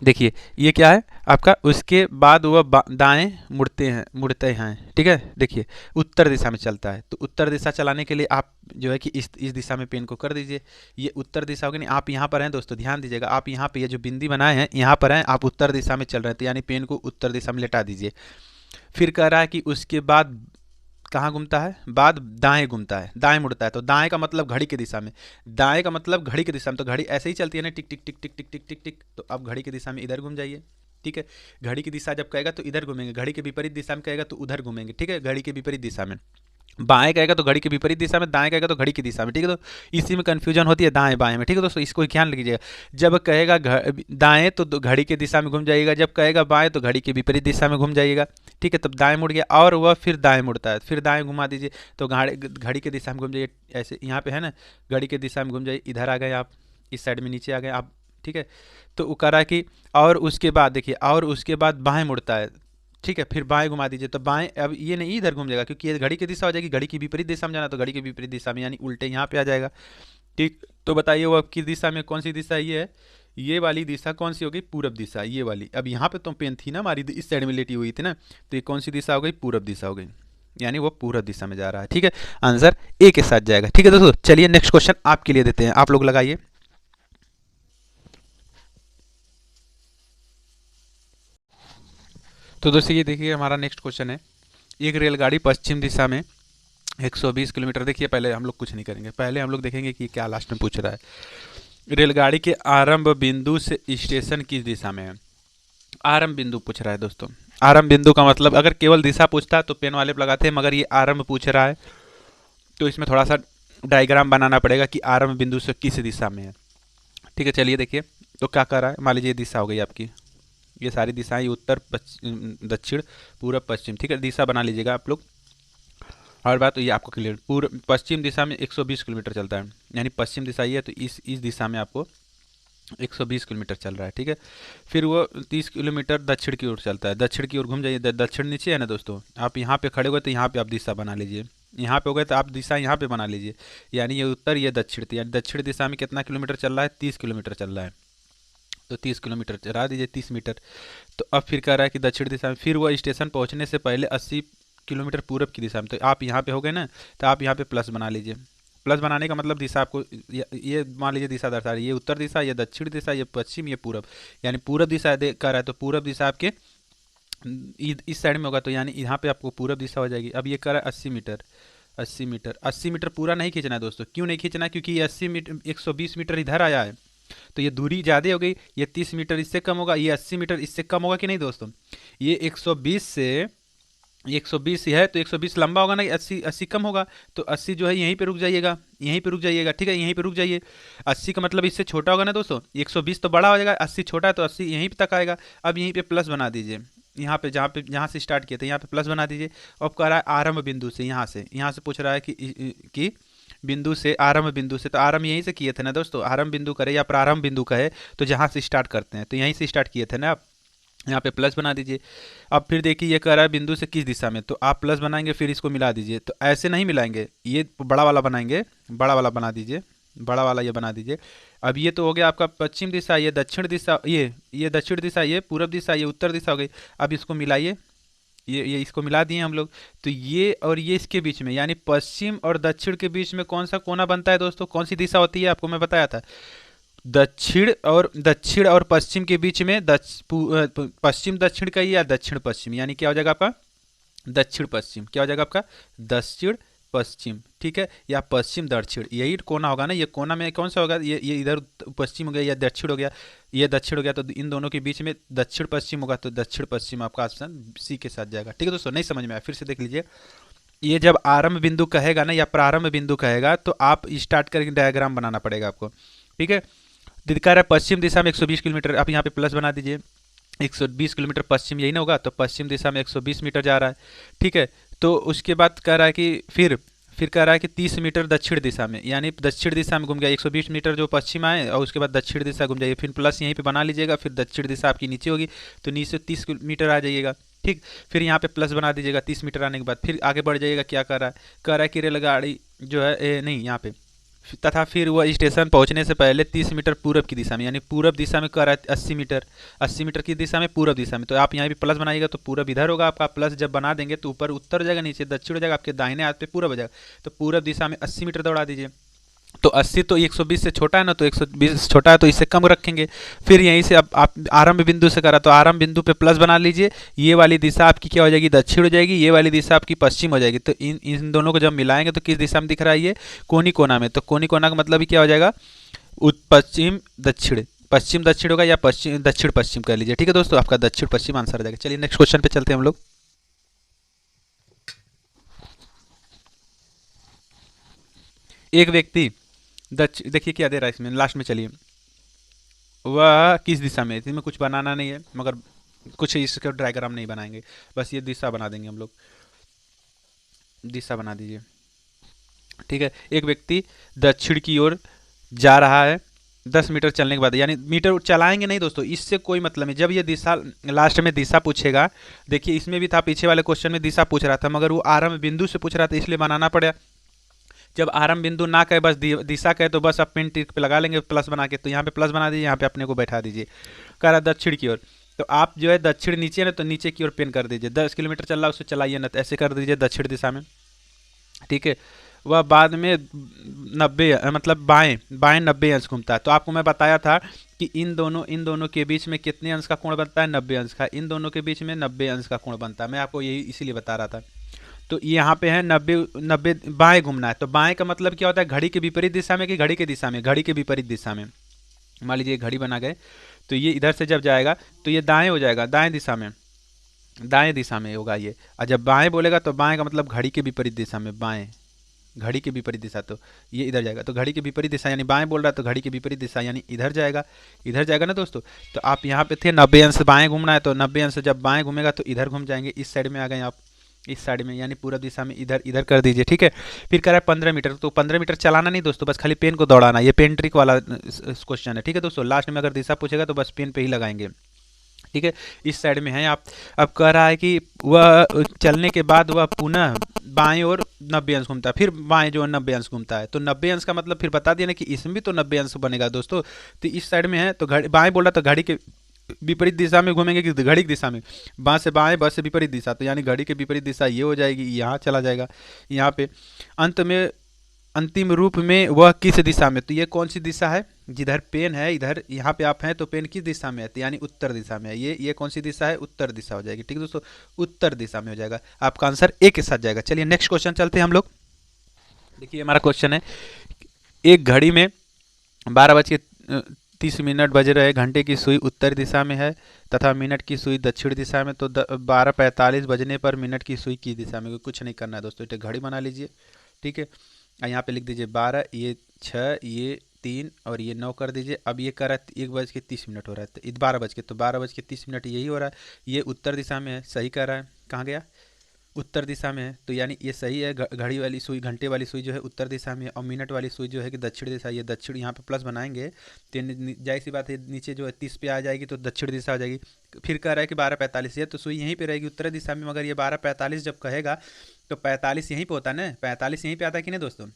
देखिए ये क्या है आपका, उसके बाद वह दाएं मुड़ते हैं। ठीक है, देखिए उत्तर दिशा में चलता है, तो उत्तर दिशा चलाने के लिए आप जो है कि इस दिशा में पेन को कर दीजिए। ये उत्तर दिशा होगी नहीं, आप यहाँ पर हैं दोस्तों, ध्यान दीजिएगा, आप यहाँ पे ये जो बिंदी बनाए हैं यहाँ पर हैं, आप उत्तर दिशा में चल रहे हैं, तो यानी पेन को उत्तर दिशा में लेटा दीजिए। फिर कह रहा है कि उसके बाद कहाँ घूमता है, बाद दाएं घूमता है, दाएं मुड़ता है, तो दाएं का मतलब घड़ी की दिशा में, दाएं का मतलब घड़ी की दिशा में, तो घड़ी ऐसे ही चलती है ना, टिक टिक टिक टिक टिक टिक टिक टिक, तो अब घड़ी की दिशा में इधर घूम जाइए। ठीक है, घड़ी की दिशा जब कहेगा तो इधर घूमेंगे, घड़ी के विपरीत दिशा में कहेगा तो उधर घूमेंगे। ठीक है, घड़ी के विपरीत दिशा में, बाएं कहेगा तो घड़ी के विपरीत दिशा में, दाएं कहेगा तो घड़ी की दिशा में। ठीक है, तो इसी में कंफ्यूजन होती है दाएं बाएं में। ठीक है दोस्तों, इसको ध्यान रखिएगा, जब कहेगा दाएं तो घड़ी की दिशा में घूम जाइएगा, जब कहेगा बाएं तो घड़ी के विपरीत दिशा में घूम जाइएगा। ठीक है, तब दाएं मुड़ गया, और वह फिर दाएं मुड़ता है, फिर दाएं घुमा दीजिए, तो घड़ी की दिशा में घूम जाइए, ऐसे यहाँ पे है ना, घड़ी की दिशा में घूम जाइए, इधर आ गए आप, इस साइड में नीचे आ गए आप। ठीक है, तो वो कह रहा है कि और उसके बाद देखिए, और उसके बाद बाएं मुड़ता है। ठीक है, फिर बाएं घुमा दीजिए, तो बाएं, अब ये नहीं इधर घूम जाएगा, क्योंकि ये घड़ी की दिशा हो जाएगी, घड़ी की विपरीत दिशा में जाना, तो घड़ी की विपरीत दिशा में यानी उल्टे यहाँ पे आ जाएगा। ठीक, तो बताइए वो अब किस दिशा में, कौन सी दिशा ये है, ये वाली दिशा कौन सी हो गई, पूरब दिशा, ये वाली। अब यहाँ पे तो पेन थी ना हमारी, इस साइड में लेटी हुई थी ना, तो ये कौन सी दिशा हो गई, पूरब दिशा हो गई, यानी वो पूरब दिशा में जा रहा है। ठीक है, आंसर ए के साथ जाएगा। ठीक है दोस्तों, चलिए नेक्स्ट क्वेश्चन आपके लिए देते हैं, आप लोग लगाइए। तो दोस्तों ये देखिए हमारा नेक्स्ट क्वेश्चन है, एक रेलगाड़ी पश्चिम दिशा में 120 किलोमीटर, देखिए पहले हम लोग कुछ नहीं करेंगे, पहले हम लोग देखेंगे कि क्या लास्ट में पूछ रहा है। रेलगाड़ी के आरंभ बिंदु से स्टेशन किस दिशा में है, आरंभ बिंदु पूछ रहा है दोस्तों। आरंभ बिंदु का मतलब, अगर केवल दिशा पूछता तो पेन वाले लगाते हैं, मगर ये आरंभ पूछ रहा है, तो इसमें थोड़ा सा डायग्राम बनाना पड़ेगा कि आरंभ बिंदु से किस दिशा में है। ठीक है, चलिए देखिए, तो क्या कर रहा है, मान लीजिए ये दिशा हो गई आपकी, ये सारी दिशाएं, उत्तर दक्षिण पूर्व पश्चिम। ठीक है, दिशा बना लीजिएगा आप लोग, और बात तो ये आपको क्लियर, पूर्व पश्चिम दिशा में 120 किलोमीटर चलता है, यानी पश्चिम दिशा ये है, तो इस दिशा में आपको 120 किलोमीटर चल रहा है। ठीक है, फिर वो 30 किलोमीटर दक्षिण की ओर चलता है, दक्षिण की ओर घूम जाइए, दक्षिण नीचे है ना दोस्तों, आप यहाँ पे खड़े हुए तो यहाँ पे आप दिशा बना लीजिए, यहाँ पे हो गए तो आप दिशा यहाँ पे बना लीजिए, यानी ये उत्तर, ये दक्षिण थी, यानी दक्षिण दिशा में कितना किलोमीटर चल रहा है, 30 किलोमीटर चल रहा है, तो 30 किलोमीटर चला दीजिए, 30 मीटर। तो अब फिर कह रहा है कि दक्षिण दिशा में, फिर वो स्टेशन पहुंचने से पहले 80 किलोमीटर पूरब की दिशा में, तो आप यहाँ पे हो गए ना, तो आप यहाँ पे प्लस बना लीजिए। प्लस बनाने का मतलब दिशा आपको ये मान लीजिए दिशा दर्शा रही है, ये उत्तर दिशा, ये दक्षिण दिशा, ये पश्चिम, ये पूरब, यानी पूरब दिशा कह रहा है, तो पूरब दिशा आपके इस साइड में होगा, तो यानी यहाँ पे आपको पूरब दिशा हो जाएगी। अब ये कह रहा है 80 मीटर, 80 मीटर, 80 मीटर पूरा नहीं खींचना है दोस्तों, क्यों नहीं खींचना है, क्योंकि ये 80 मीटर, 120 मीटर इधर आया है, तो ये दूरी ज़्यादा हो गई, ये 30 मीटर इससे कम होगा, ये 80 मीटर इससे कम होगा कि नहीं दोस्तों, ये 120 से 120 है, तो 120 लंबा होगा ना, 80 80 कम होगा, तो 80 जो है यहीं पे रुक जाइएगा, यहीं पे रुक जाइएगा। ठीक है, यहीं पे रुक जाइए, 80 का मतलब इससे छोटा होगा ना दोस्तों, 120 तो बड़ा हो जाएगा, 80 छोटा है, तो 80 यहीं पे तक आएगा। अब यहीं पे प्लस बना दीजिए, यहाँ पे जहाँ से स्टार्ट किए थे यहाँ पे प्लस बना दीजिए। अब कह रहा है आरंभ बिंदु से, यहाँ से पूछ रहा है कि बिंदु से, आरंभ बिंदु से, तो आरंभ यहीं से किए थे ना दोस्तों, आरंभ बिंदु करे या प्रारंभ बिंदु कहे, तो जहाँ से स्टार्ट करते हैं तो यहीं से स्टार्ट किए थे ना आप, यहाँ पे प्लस बना दीजिए। अब फिर देखिए ये कह रहा है बिंदु से किस दिशा में, तो आप प्लस बनाएंगे, फिर इसको मिला दीजिए, तो ऐसे नहीं मिलाएंगे, ये बड़ा वाला बनाएंगे, बड़ा वाला बना दीजिए, बड़ा वाला ये बना दीजिए। अब ये तो हो गया आपका पश्चिम दिशा, ये दक्षिण दिशा, ये दक्षिण दिशा, ये पूर्व दिशा, ये उत्तर दिशा हो गई। अब इसको मिलाइए, ये इसको मिला दिए हम लोग, तो ये और ये इसके बीच में, यानी पश्चिम और दक्षिण के बीच में कौन सा कोना बनता है दोस्तों, कौन सी दिशा होती है, आपको मैं बताया था, दक्षिण और पश्चिम के बीच में, पश्चिम दक्षिण का या दक्षिण पश्चिम, यानी क्या हो जाएगा आपका दक्षिण पश्चिम, क्या हो जाएगा आपका दक्षिण पश्चिम, ठीक है, या पश्चिम दक्षिण, यही कोना होगा ना। ये कोना में कौन सा होगा, ये इधर पश्चिम हो गया या दक्षिण हो गया, ये दक्षिण हो गया, तो इन दोनों के बीच में दक्षिण पश्चिम होगा, तो दक्षिण पश्चिम आपका ऑप्शन सी के साथ जाएगा। ठीक है दोस्तों, नहीं समझ में आया फिर से देख लीजिए। ये जब आरंभ बिंदु कहेगा ना या प्रारंभ बिंदु कहेगा तो आप स्टार्ट करके डायग्राम बनाना पड़ेगा आपको। ठीक है, दिखा रहा है पश्चिम दिशा में 120 किलोमीटर, आप यहाँ पे प्लस बना दीजिए, 120 किलोमीटर पश्चिम, यही ना होगा, तो पश्चिम दिशा में 120 मीटर जा रहा है। ठीक है, तो उसके बाद कह रहा है कि फिर कह रहा है कि 30 मीटर दक्षिण दिशा में, यानी दक्षिण दिशा में घूम गया, 120 मीटर जो पश्चिम आए और उसके बाद दक्षिण दिशा घूम जाइए, फिर प्लस यहीं पे बना लीजिएगा, फिर दक्षिण दिशा आपकी नीचे होगी तो नीचे 30 मीटर आ जाइएगा। ठीक, फिर यहाँ पे प्लस बना दीजिएगा 30 मीटर आने के बाद, फिर आगे बढ़ जाइएगा। क्या कर रहा है, कह रहा है कि रेलगाड़ी जो है नहीं यहाँ पे, तथा फिर वह स्टेशन पहुंचने से पहले 30 मीटर पूरब की दिशा में, यानी पूरब दिशा में कर रहा है 80 मीटर की दिशा में, पूरब दिशा में, तो आप यहाँ भी प्लस बनाइएगा तो पूरब इधर होगा आपका, प्लस जब बना देंगे तो ऊपर उत्तर हो जाएगा, नीचे दक्षिण हो जाएगा, आपके दाहिने हाथ पे पूरब हो जाएगा, तो पूरब दिशा में 80 मीटर दौड़ा दीजिए। तो 80 तो 120 से छोटा है ना, तो 120 छोटा है तो इससे कम रखेंगे। फिर यहीं से अब आप आरंभ बिंदु से करा तो आरंभ बिंदु पे प्लस बना लीजिए, ये वाली दिशा आपकी क्या हो जाएगी, दक्षिण हो जाएगी, ये वाली दिशा आपकी पश्चिम हो जाएगी। तो इन दोनों को जब मिलाएंगे तो किस दिशा में दिख रहा है, ये कोनी कोना में, तो कोनी कोना का मतलब ही क्या हो जाएगा, पश्चिम दक्षिण, पश्चिम दक्षिण होगा या पश्चिम दक्षिण पश्चिम कर लीजिए। ठीक है दोस्तों, आपका दक्षिण पश्चिम आंसर हो जाएगा। चलिए नेक्स्ट क्वेश्चन पे चलते हैं हम लोग। एक व्यक्ति देखिए क्या दे रहा है इसमें, लास्ट में चलिए, वह किस दिशा में, इसमें कुछ बनाना नहीं है, मगर कुछ इसका डायग्राम नहीं बनाएंगे, बस ये दिशा बना देंगे हम लोग, दिशा बना दीजिए। ठीक है, एक व्यक्ति दक्षिण की ओर जा रहा है 10 मीटर चलने के बाद, यानी मीटर चलाएंगे नहीं दोस्तों, इससे कोई मतलब नहीं। जब ये दिशा लास्ट में दिशा पूछेगा, देखिए इसमें भी था, पीछे वाले क्वेश्चन में दिशा पूछ रहा था, मगर वो आरंभ बिंदु से पूछ रहा था, इसलिए बनाना पड़ा। जब आरंभ बिंदु ना कहे, बस दिशा कहे, तो बस आप पेन टिक पे लगा लेंगे प्लस बना के, तो यहाँ पे प्लस बना दीजिए, यहाँ पे अपने को बैठा दीजिए। कह रहा दक्षिण की ओर, तो आप जो है दक्षिण नीचे ना, तो नीचे की ओर पेन कर दीजिए, 10 किलोमीटर चल रहा है उससे चलाइए ना, तो ऐसे कर दीजिए दक्षिण दिशा में। ठीक है, वह बाद में 90 मतलब बाएं बाएं 90 अंश घूमता है। तो आपको मैं बताया था कि इन दोनों के बीच में कितने अंश का कोण बनता है, 90 अंश का, इन दोनों के बीच में 90 अंश का कोण बनता है, मैं आपको यही इसीलिए बता रहा था। तो यहाँ पे है 90 बाएं घूमना है, तो बाएं का मतलब क्या होता है, घड़ी के विपरीत दिशा में कि घड़ी के दिशा में, घड़ी के विपरीत दिशा में। मान लीजिए घड़ी बना गए, तो ये इधर से जब जाएगा तो ये दाएं हो जाएगा, दाएं दिशा में, दाएं दिशा में होगा ये। और जब बाएं बोलेगा तो बाएं का मतलब घड़ी के विपरीत दिशा में, बाएं घड़ी के विपरीत दिशा, तो ये इधर जाएगा, तो घड़ी के विपरीत दिशा यानी बाएं बोल रहा है तो घड़ी के विपरीत दिशा यानी इधर जाएगा, इधर जाएगा ना दोस्तों। तो आप यहाँ पे थे 90 अंश बाएं घूमना है, तो 90 अंश जब बाएं घूमेगा तो इधर घूम जाएंगे, इस साइड में आ गए आप, इस साइड में, यानी पूरब दिशा में, इधर इधर कर दीजिए। ठीक है, फिर कह रहा है 15 मीटर, तो 15 मीटर चलाना नहीं दोस्तों, बस खाली पेन को दौड़ाना, ये पेन ट्रिक वाला क्वेश्चन है। ठीक है दोस्तों, लास्ट में अगर दिशा पूछेगा तो बस पेन पे ही लगाएंगे। ठीक है, इस साइड में है आप। अब कह रहा है कि वह चलने के बाद वह पुनः बाएं और 90 अंश घूमता है, फिर बाएं जो 90 अंश घूमता है, तो 90 अंश का मतलब फिर बता दिया ना कि इसमें भी तो 90 अंश बनेगा दोस्तों। तो इस साइड में है तो घड़ी बाएं बोल रहा तो घड़ी के विपरीत दिशा में घूमेंगे कि घड़ी की दिशा में, बाएं से बाएं, बस से विपरीत दिशा, तो यानी घड़ी के विपरीत दिशा ये हो जाएगी, यहाँ चला जाएगा यहाँ पे। अंत में अंतिम रूप में वह किस दिशा में, तो ये कौन सी दिशा है, जिधर पेन है इधर, यहाँ पे आप हैं तो पेन किस दिशा में है, तो यानी उत्तर दिशा में है, ये कौन सी दिशा है, उत्तर दिशा हो जाएगी। ठीक है दोस्तों, उत्तर दिशा में हो जाएगा, आपका आंसर ए के साथ जाएगा। चलिए नेक्स्ट क्वेश्चन चलते हैं हम लोग। देखिए हमारा क्वेश्चन है, एक घड़ी में 12:30 बज रहे, घंटे की सुई उत्तर दिशा में है तथा मिनट की सुई दक्षिण दिशा में, तो 12:45 बजने पर मिनट की सुई की दिशा में, कुछ नहीं करना है दोस्तों, एक घड़ी बना लीजिए। ठीक है, यहाँ पे लिख दीजिए 12, ये 6, ये 3 और ये 9 कर दीजिए। अब ये कर रहा है 1:30 हो रहा है, तो 12 बज के, तो 12:30 यही हो रहा है, ये उत्तर दिशा में है, सही कर रहा है, कहाँ गया, उत्तर दिशा में है, तो यानी ये सही है। घड़ी वाली सुई, घंटे वाली सुई जो है उत्तर दिशा में है, और मिनट वाली सुई जो है कि दक्षिण दिशा, ये दक्षिण, यहाँ पे प्लस बनाएंगे तो जाहिर सी बात है नीचे जो है 30 पे आ जाएगी तो दक्षिण दिशा हो जाएगी। फिर कह रहा है कि 12:45 है, तो सुई यहीं पे रहेगी उत्तर दिशा में, मगर ये 12:45 जब कहेगा तो 45 यहीं पे होता है ना, 45 यहीं पे आता है कि नहीं दोस्तों,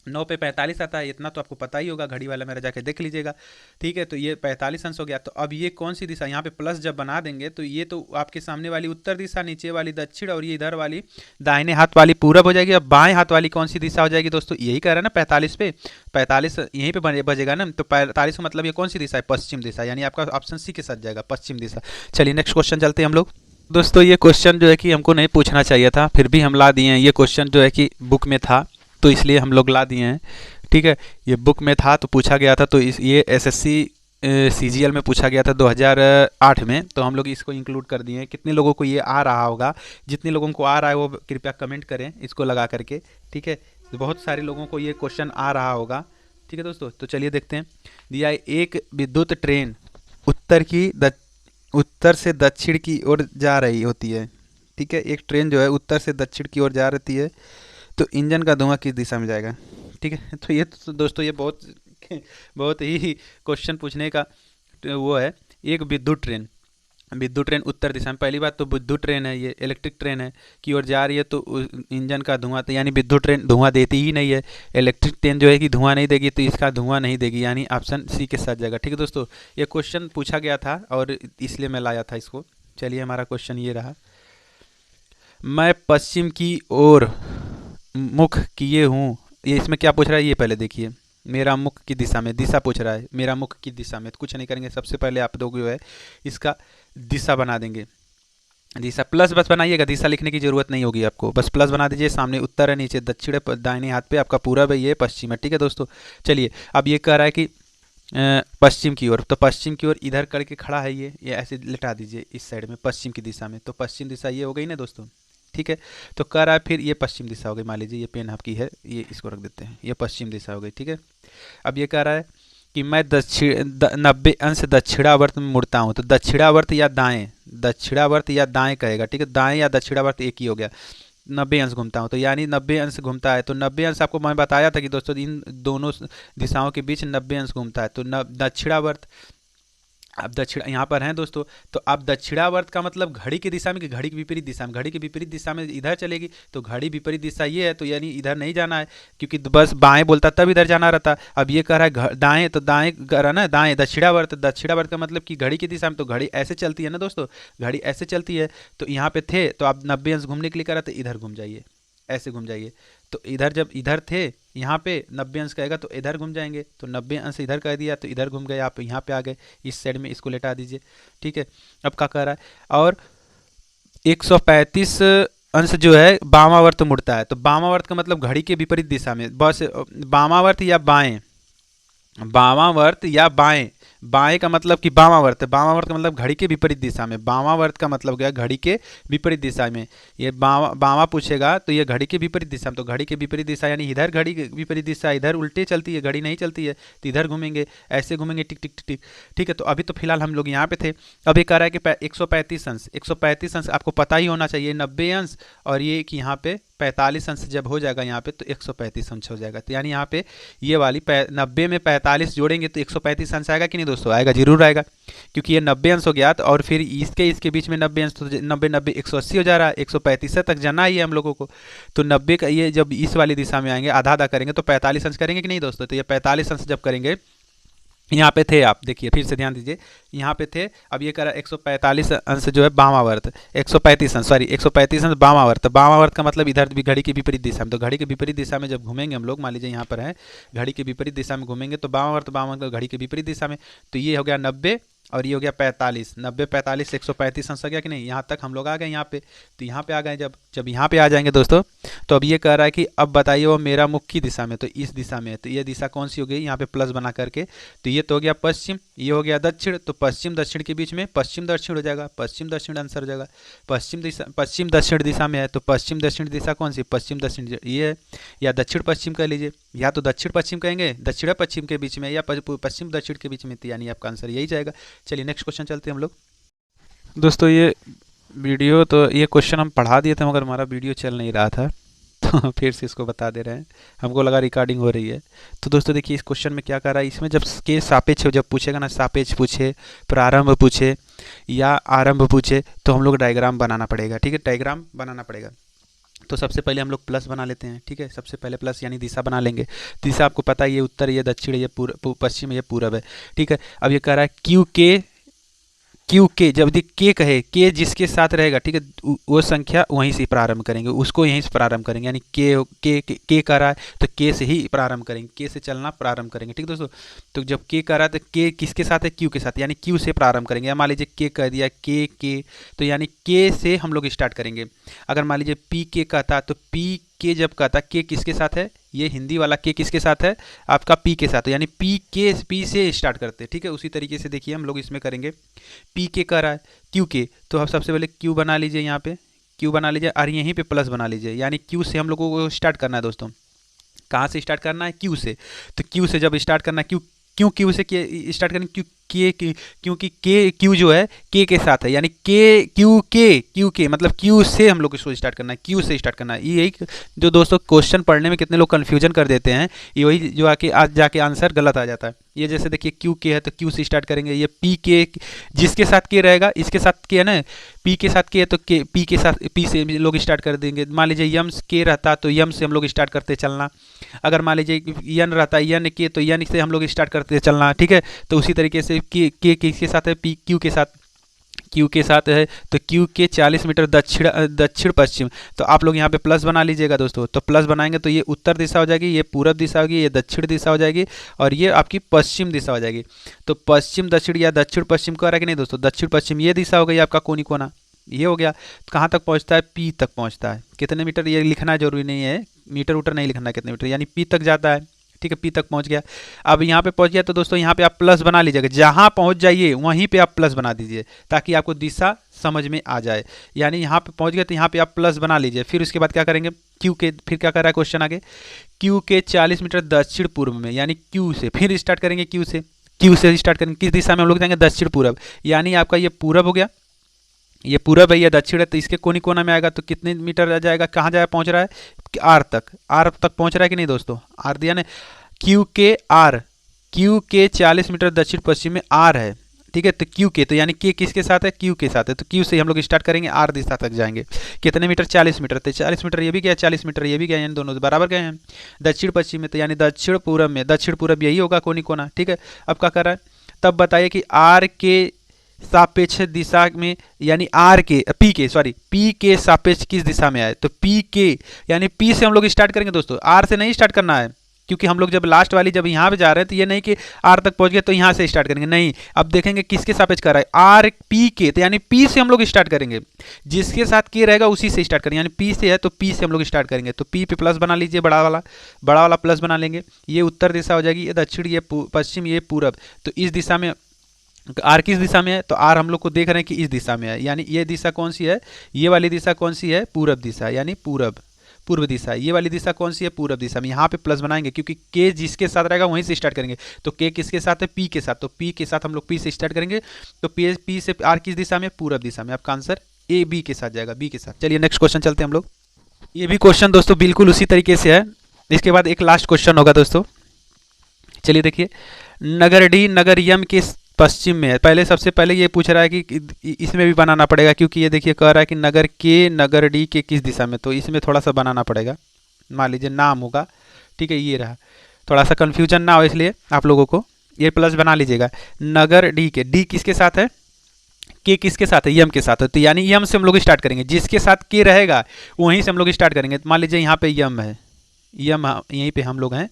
9 पे 45 आता है, इतना तो आपको पता ही होगा, घड़ी वाला मेरा जाके देख लीजिएगा। ठीक है, तो ये 45 अंश हो गया। तो अब ये कौन सी दिशा, यहाँ पे प्लस जब बना देंगे तो ये तो आपके सामने वाली उत्तर दिशा, नीचे वाली दक्षिण, और ये इधर वाली दाहिने हाथ वाली पूरब हो जाएगी। अब बाएं हाथ वाली कौन सी दिशा हो जाएगी दोस्तों, यही कह रहा है ना 45 पे, 45 यहीं पे बजेगा ना, तो 45 का मतलब ये कौन सी दिशा है, पश्चिम दिशा, यानी आपका ऑप्शन सी के साथ जाएगा, पश्चिम दिशा। चलिए नेक्स्ट क्वेश्चन चलते हैं हम लोग। दोस्तों ये क्वेश्चन जो है कि हमको नहीं पूछना चाहिए था, फिर भी हम ला दिए हैं। ये क्वेश्चन जो है कि बुक में था तो इसलिए हम लोग ला दिए हैं। ठीक है, ये बुक में था तो पूछा गया था, तो ये एसएससी सीजीएल में पूछा गया था 2008 में, तो हम लोग इसको इंक्लूड कर दिए हैं। कितने लोगों को ये आ रहा होगा? जितने लोगों को आ रहा है वो कृपया कमेंट करें इसको लगा करके। ठीक है, तो बहुत सारे लोगों को ये क्वेश्चन आ रहा होगा। ठीक है दोस्तों, तो चलिए देखते हैं। दिया है, एक विद्युत ट्रेन उत्तर की उत्तर से दक्षिण की ओर जा रही होती है। ठीक है, एक ट्रेन जो है उत्तर से दक्षिण की ओर जा रही है, तो इंजन का धुआं किस दिशा में जाएगा? ठीक है, तो ये तो दोस्तों ये बहुत बहुत ही क्वेश्चन पूछने का वो है। एक विद्युत ट्रेन उत्तर दिशा में, पहली बात तो विद्युत ट्रेन है, ये इलेक्ट्रिक ट्रेन है की ओर जा रही है, तो इंजन का धुआं तो यानी विद्युत ट्रेन धुआं देती ही नहीं है। इलेक्ट्रिक ट्रेन जो है कि धुआं नहीं देगी, तो इसका धुआं नहीं देगी, यानी ऑप्शन सी के साथ जाएगा। ठीक है दोस्तों, ये क्वेश्चन पूछा गया था और इसलिए मैं लाया था इसको। चलिए हमारा क्वेश्चन ये रहा। मैं पश्चिम की ओर मुख किए हूँ, ये इसमें क्या पूछ रहा है ये पहले देखिए। मेरा मुख की दिशा में, दिशा पूछ रहा है, मेरा मुख की दिशा में। तो कुछ नहीं करेंगे, सबसे पहले आप लोग जो है इसका दिशा बना देंगे। दिशा प्लस बस बनाइएगा, दिशा लिखने की जरूरत नहीं होगी आपको, बस प्लस बना दीजिए। सामने उत्तर है, नीचे दक्षिण है, दाहिने हाथ पे आपका पूरब है, ये पश्चिम है। ठीक है दोस्तों, चलिए अब ये कह रहा है कि पश्चिम की ओर, तो पश्चिम की ओर इधर करके खड़ा है, ये ऐसे लिटा दीजिए इस साइड में पश्चिम की दिशा में, तो पश्चिम दिशा ये हो गई ना दोस्तों। ठीक है, तो कह रहा है फिर ये पश्चिम दिशा हो गई, मान लीजिए ये पेन आपकी है, ये इसको रख देते हैं, ये पश्चिम दिशा हो गई। ठीक है, अब ये कह रहा है कि मैं 90 अंश दक्षिणावर्त में मुड़ता हूँ, तो दक्षिणावर्त या दाएं, दक्षिणावर्त या दाएं कहेगा। ठीक है, दाएं या दक्षिणावर्त एक ही हो गया। 90 अंश घूमता हूँ, तो यानी 90 अंश घूमता है, तो 90 अंश आपको मैं बताया था कि दोस्तों इन दोनों दिशाओं के बीच 90 अंश घूमता है, तो दक्षिणावर्त। अब दक्षिण यहाँ पर हैं दोस्तों, तो अब दक्षिणावर्त का मतलब घड़ी की दिशा में कि घड़ी की विपरीत दिशा में? घड़ी की विपरीत दिशा में इधर चलेगी, तो घड़ी विपरीत दिशा ये है, तो यानी इधर नहीं जाना है, क्योंकि बस बाएं बोलता तब इधर जाना रहता। अब ये कह रहा है दाएं, तो दाएं कह रहा ना, दाएं दक्षिणावर्त, दक्षिणावर्त का मतलब कि घड़ी की दिशा में, तो घड़ी ऐसे चलती है ना दोस्तों, घड़ी ऐसे चलती है। तो यहाँ पे थे तो आप 90 अंश घूमने के लिए कह रहा, तो इधर घूम जाइए, ऐसे घूम जाइए। तो इधर जब इधर थे यहाँ पे 90 अंश कहेगा तो इधर घूम जाएंगे, तो 90 अंश इधर कह दिया तो इधर घूम गए, आप यहाँ पे आ गए, इस साइड में इसको लेटा दीजिए। ठीक है, अब क्या कह रहा है, और 135 अंश जो है वामावर्त मुड़ता है, तो वामावर्त का मतलब घड़ी के विपरीत दिशा में, बस वामावर्त या बाएं, वामावर्त या बाएं, बाएं का मतलब कि वामावर्त, वामावर्त का मतलब घड़ी के विपरीत दिशा में, वामावर्त का मतलब क्या, घड़ी के विपरीत दिशा में। ये बामा पूछेगा तो ये घड़ी के विपरीत दिशा में, तो घड़ी के विपरीत दिशा यानी इधर घड़ी के विपरीत दिशा, इधर उल्टे चलती है, घड़ी नहीं चलती है, तो इधर घूमेंगे, ऐसे घूमेंगे, टिक टिक टिक टिक। ठीक है, तो अभी तो फिलहाल हम लोग यहाँ पे थे। अब ये कह रहा है कि 135 अंश, 135 अंश आपको पता ही होना चाहिए, 90 अंश, और ये कि यहाँ पे 45 अंश जब हो जाएगा यहाँ पे, तो 135 अंश हो जाएगा। तो यानी यहाँ पे ये वाली 90 में 45 जोड़ेंगे तो 135 अंश आएगा कि नहीं दोस्तों? आएगा, जरूर आएगा, क्योंकि ये 90 अंश हो गया, तो और फिर इसके बीच में 90 अंश, तो 90 180 हो जा रहा है, 135 तक जाना ही है हम लोगों को। तो 90 का ये जब इस वाली दिशा में आएंगे, आधा आधा करेंगे तो 45 अंश करेंगे कि नहीं दोस्तों? तो ये 45 अंश जब करेंगे, यहाँ पे थे आप, देखिए फिर से ध्यान दीजिए, यहाँ पे थे। अब ये करा 145 अंश जो है वामावर्त, 135 अंश, सॉरी 135 अंश वामावर्त, वामावर्त का मतलब इधर भी घड़ी की विपरीत दिशा में, तो घड़ी की विपरीत दिशा में जब घूमेंगे हम लोग, मान लीजिए यहाँ पर है, घड़ी के विपरीत दिशा में घूमेंगे तो वामावर्त, वामावर्त घड़ी के विपरीत दिशा में, तो ये हो गया 90 और ये हो गया 45, 90 45 135 अंश हो गया कि नहीं? यहाँ तक हम लोग आ गए यहाँ पे, तो यहाँ पे आ गए, जब जब यहाँ पे आ जाएंगे दोस्तों, तो अब ये कह रहा है कि अब बताइए वो मेरा मुख की दिशा में, तो इस दिशा में है, तो ये दिशा कौन सी हो गई? यहाँ पे प्लस बना करके, तो ये तो हो गया पश्चिम, ये हो गया दक्षिण, तो पश्चिम दक्षिण के बीच में पश्चिम दक्षिण हो जाएगा, पश्चिम दक्षिण आंसर हो जाएगा। पश्चिम दक्षिण दिशा में है, तो पश्चिम दक्षिण दिशा कौन सी? पश्चिम दक्षिण ये है, या दक्षिण पश्चिम कह लीजिए, या तो दक्षिण पश्चिम कहेंगे, दक्षिण पश्चिम के बीच में, या पश्चिम दक्षिण के बीच में, तो यानी आपका आंसर यही जाएगा। चलिए नेक्स्ट क्वेश्चन चलते हैं हम लोग। दोस्तों ये क्वेश्चन हम पढ़ा दिए थे, मगर हमारा वीडियो चल नहीं रहा था, तो फिर से इसको बता दे रहे हैं, हमको लगा रिकॉर्डिंग हो रही है। तो दोस्तों देखिए इस क्वेश्चन में क्या कर रहा है, इसमें जब के सापेक्ष जब पूछेगा ना, सापेक्ष पूछे, प्रारंभ पूछे या आरंभ पूछे, तो हम लोग डायग्राम बनाना पड़ेगा। ठीक है, डायग्राम बनाना पड़ेगा। तो सबसे पहले हम लोग प्लस बना लेते हैं। ठीक है, सबसे पहले प्लस यानी दिशा बना लेंगे। दिशा आपको पता है, ये उत्तर, ये दक्षिण, ये पश्चिम, ये पूरब है। ठीक है, अब ये कह रहा है क्यू के क्यू के, जब भी के कहे, के जिसके साथ रहेगा, ठीक है, वो संख्या वहीं से प्रारंभ करेंगे, उसको यहीं से प्रारंभ करेंगे। यानी के कर रहा है तो के से ही प्रारंभ करेंगे, के से चलना प्रारंभ करेंगे, ठीक है दोस्तों। तो जब के कर रहा है तो के किसके साथ है, क्यू के साथ, यानी क्यू से प्रारंभ करेंगे। या मान लीजिए के कह दिया के, तो यानी के से हम लोग स्टार्ट करेंगे। अगर मान लीजिए पी के कहता तो पी के जब कहता, के किसके साथ है, ये हिंदी वाला के किसके साथ है, आपका पी के साथ है, यानी पी से स्टार्ट करते हैं, ठीक है। उसी तरीके से देखिए हम लोग इसमें करेंगे, पी के कर रहा है क्यू के, तो आप सबसे पहले क्यू बना लीजिए, यहाँ पे क्यू बना लीजिए और यहीं पे प्लस बना लीजिए, यानी क्यू से हम लोगों को स्टार्ट करना है दोस्तों। कहाँ से स्टार्ट करना है, क्यू से। तो क्यू से जब स्टार्ट करना है, क्यू से स्टार्ट करेंगे, क्योंकि क्यू जो है के साथ है, यानी क्यू के मतलब क्यू से हम लोग इसको स्टार्ट करना है, क्यू से स्टार्ट करना है। ये एक जो दोस्तों क्वेश्चन पढ़ने में कितने लोग कन्फ्यूजन कर देते हैं, ये वही जो आके आज जाके आंसर गलत आ जाता है। ये जैसे देखिए क्यू के है तो क्यू से स्टार्ट करेंगे, ये पी के जिसके साथ के रहेगा, इसके साथ के है ना, पी के साथ के है तो के पी के साथ पी से लोग स्टार्ट कर देंगे। मान लीजिए यम के रहता तो यम से हम लोग स्टार्ट करते चलना। अगर मान लीजिए यन रहता यन के तो यन से हम लोग स्टार्ट करते चलना, ठीक है। तो उसी तरीके से के किसके साथ है, पी क्यू के साथ है, तो क्यू के 40 मीटर दक्षिण पश्चिम। तो आप लोग यहाँ पे प्लस बना लीजिएगा दोस्तों। तो प्लस बनाएंगे तो ये उत्तर दिशा हो जाएगी, ये पूरब दिशा होगी, ये दक्षिण दिशा हो जाएगी और ये आपकी पश्चिम दिशा हो जाएगी। तो पश्चिम दक्षिण या दक्षिण पश्चिम कह रहा है कि नहीं दोस्तों, दक्षिण पश्चिम ये दिशा हो गई आपका कोनी कोना, ये हो गया। कहाँ तक पहुँचता है, पी तक पहुँचता है। कितने मीटर ये लिखना जरूरी नहीं है, मीटर उटर नहीं लिखना है कितने मीटर, यानी पी तक जाता है, ठीक है, पी तक पहुंच गया। अब यहाँ पे पहुंच गया तो दोस्तों यहाँ पे आप प्लस बना लीजिएगा, जहाँ पहुंच जाइए वहीं पे आप प्लस बना दीजिए ताकि आपको दिशा समझ में आ जाए। यानी यहाँ पे पहुंच गए तो यहाँ पे आप प्लस बना लीजिए। फिर उसके बाद क्या करेंगे, क्यू के, फिर क्या कर रहा है क्वेश्चन आगे, क्यू के 40 मीटर दक्षिण पूर्व में, यानी क्यू से फिर स्टार्ट करेंगे, क्यू से स्टार्ट करेंगे। किस दिशा में हम लोग जाएंगे, दक्षिण पूर्व, यानी आपका ये पूरब हो गया, ये पूरब है, ये दक्षिण है, तो इसके कोनी कोना में आएगा तो कितने मीटर आ जाएगा, कहाँ जाएगा, पहुँच रहा है आर तक पहुँच रहा है कि नहीं दोस्तों, आर दिया ना, क्यू के 40 मीटर दक्षिण पश्चिम में आर है, ठीक है। तो क्यू के, तो यानी के किसके साथ है, क्यू के साथ है, तो क्यू से हम लोग स्टार्ट करेंगे, आर दिशा तक जाएंगे। कितने मीटर, 40 मीटर, तो 40 मीटर ये भी गया, 40 मीटर ये भी गया, यानी दोनों बराबर गए हैं। दक्षिण पश्चिम में तो यानी दक्षिण पूरब में, दक्षिण पूरब यही होगा कोनी कोना, ठीक है। अब क्या कर रहा है, तब बताइए कि आर के सापेक्ष दिशा में, यानी पी के सापेक्ष किस दिशा में आए, तो पी के यानी पी से हम लोग स्टार्ट करेंगे दोस्तों, आर से नहीं स्टार्ट करना है, क्योंकि हम लोग जब लास्ट वाली जब यहाँ पे जा रहे हैं तो ये नहीं कि आर तक पहुंच गए तो यहाँ से स्टार्ट करेंगे, नहीं। अब देखेंगे किसके सापेक्ष कर रहा है, आर पी के, तो यानी पी से हम लोग स्टार्ट करेंगे, जिसके साथ के रहेगा उसी से स्टार्ट करेंगे, यानी पी से है तो पी से हम लोग स्टार्ट करेंगे। तो पी पे प्लस बना लीजिए, बड़ा वाला प्लस बना लेंगे। ये उत्तर दिशा हो जाएगी, ये दक्षिण, ये पश्चिम, ये पूरब। तो इस दिशा में आर किस दिशा में है, तो आर हम लोग को देख रहे हैं कि इस दिशा में है, यानी ये दिशा कौन सी है, ये वाली दिशा कौन सी है, पूरब दिशा, यानी पूर्व दिशा। ये वाली दिशा कौन सी है, पूरब दिशा में। यहाँ पे प्लस बनाएंगे क्योंकि के जिसके साथ रहेगा वहीं से स्टार्ट करेंगे। तो के किसके साथ है, पी के साथ, तो पी के साथ हम लोग पी से स्टार्ट करेंगे। तो पी से आर किस दिशा में, पूरब दिशा में। आपका आंसर ए बी के साथ जाएगा, बी के साथ। चलिए नेक्स्ट क्वेश्चन चलते हैं हम लोग। ये भी क्वेश्चन दोस्तों बिल्कुल उसी तरीके से है। इसके बाद एक लास्ट क्वेश्चन होगा दोस्तों। चलिए देखिए, नगर डी नगर यम के पश्चिम में है। पहले सबसे पहले ये पूछ रहा है कि इसमें भी बनाना पड़ेगा, क्योंकि ये देखिए कह रहा है कि नगर के नगर डी के किस दिशा में, तो इसमें थोड़ा सा बनाना पड़ेगा। मान लीजिए नाम होगा, ठीक है, ये रहा, थोड़ा सा कन्फ्यूजन ना हो इसलिए आप लोगों को ये प्लस बना लीजिएगा। नगर डी के, डी किसके साथ है, के किसके साथ है, यम के साथ है, तो यानी यम से हम लोग स्टार्ट करेंगे, जिसके साथ के रहेगा वहीं से हम लोग स्टार्ट करेंगे। मान लीजिए यहाँ पे यम है, यम यहीं पे हम लोग हैं,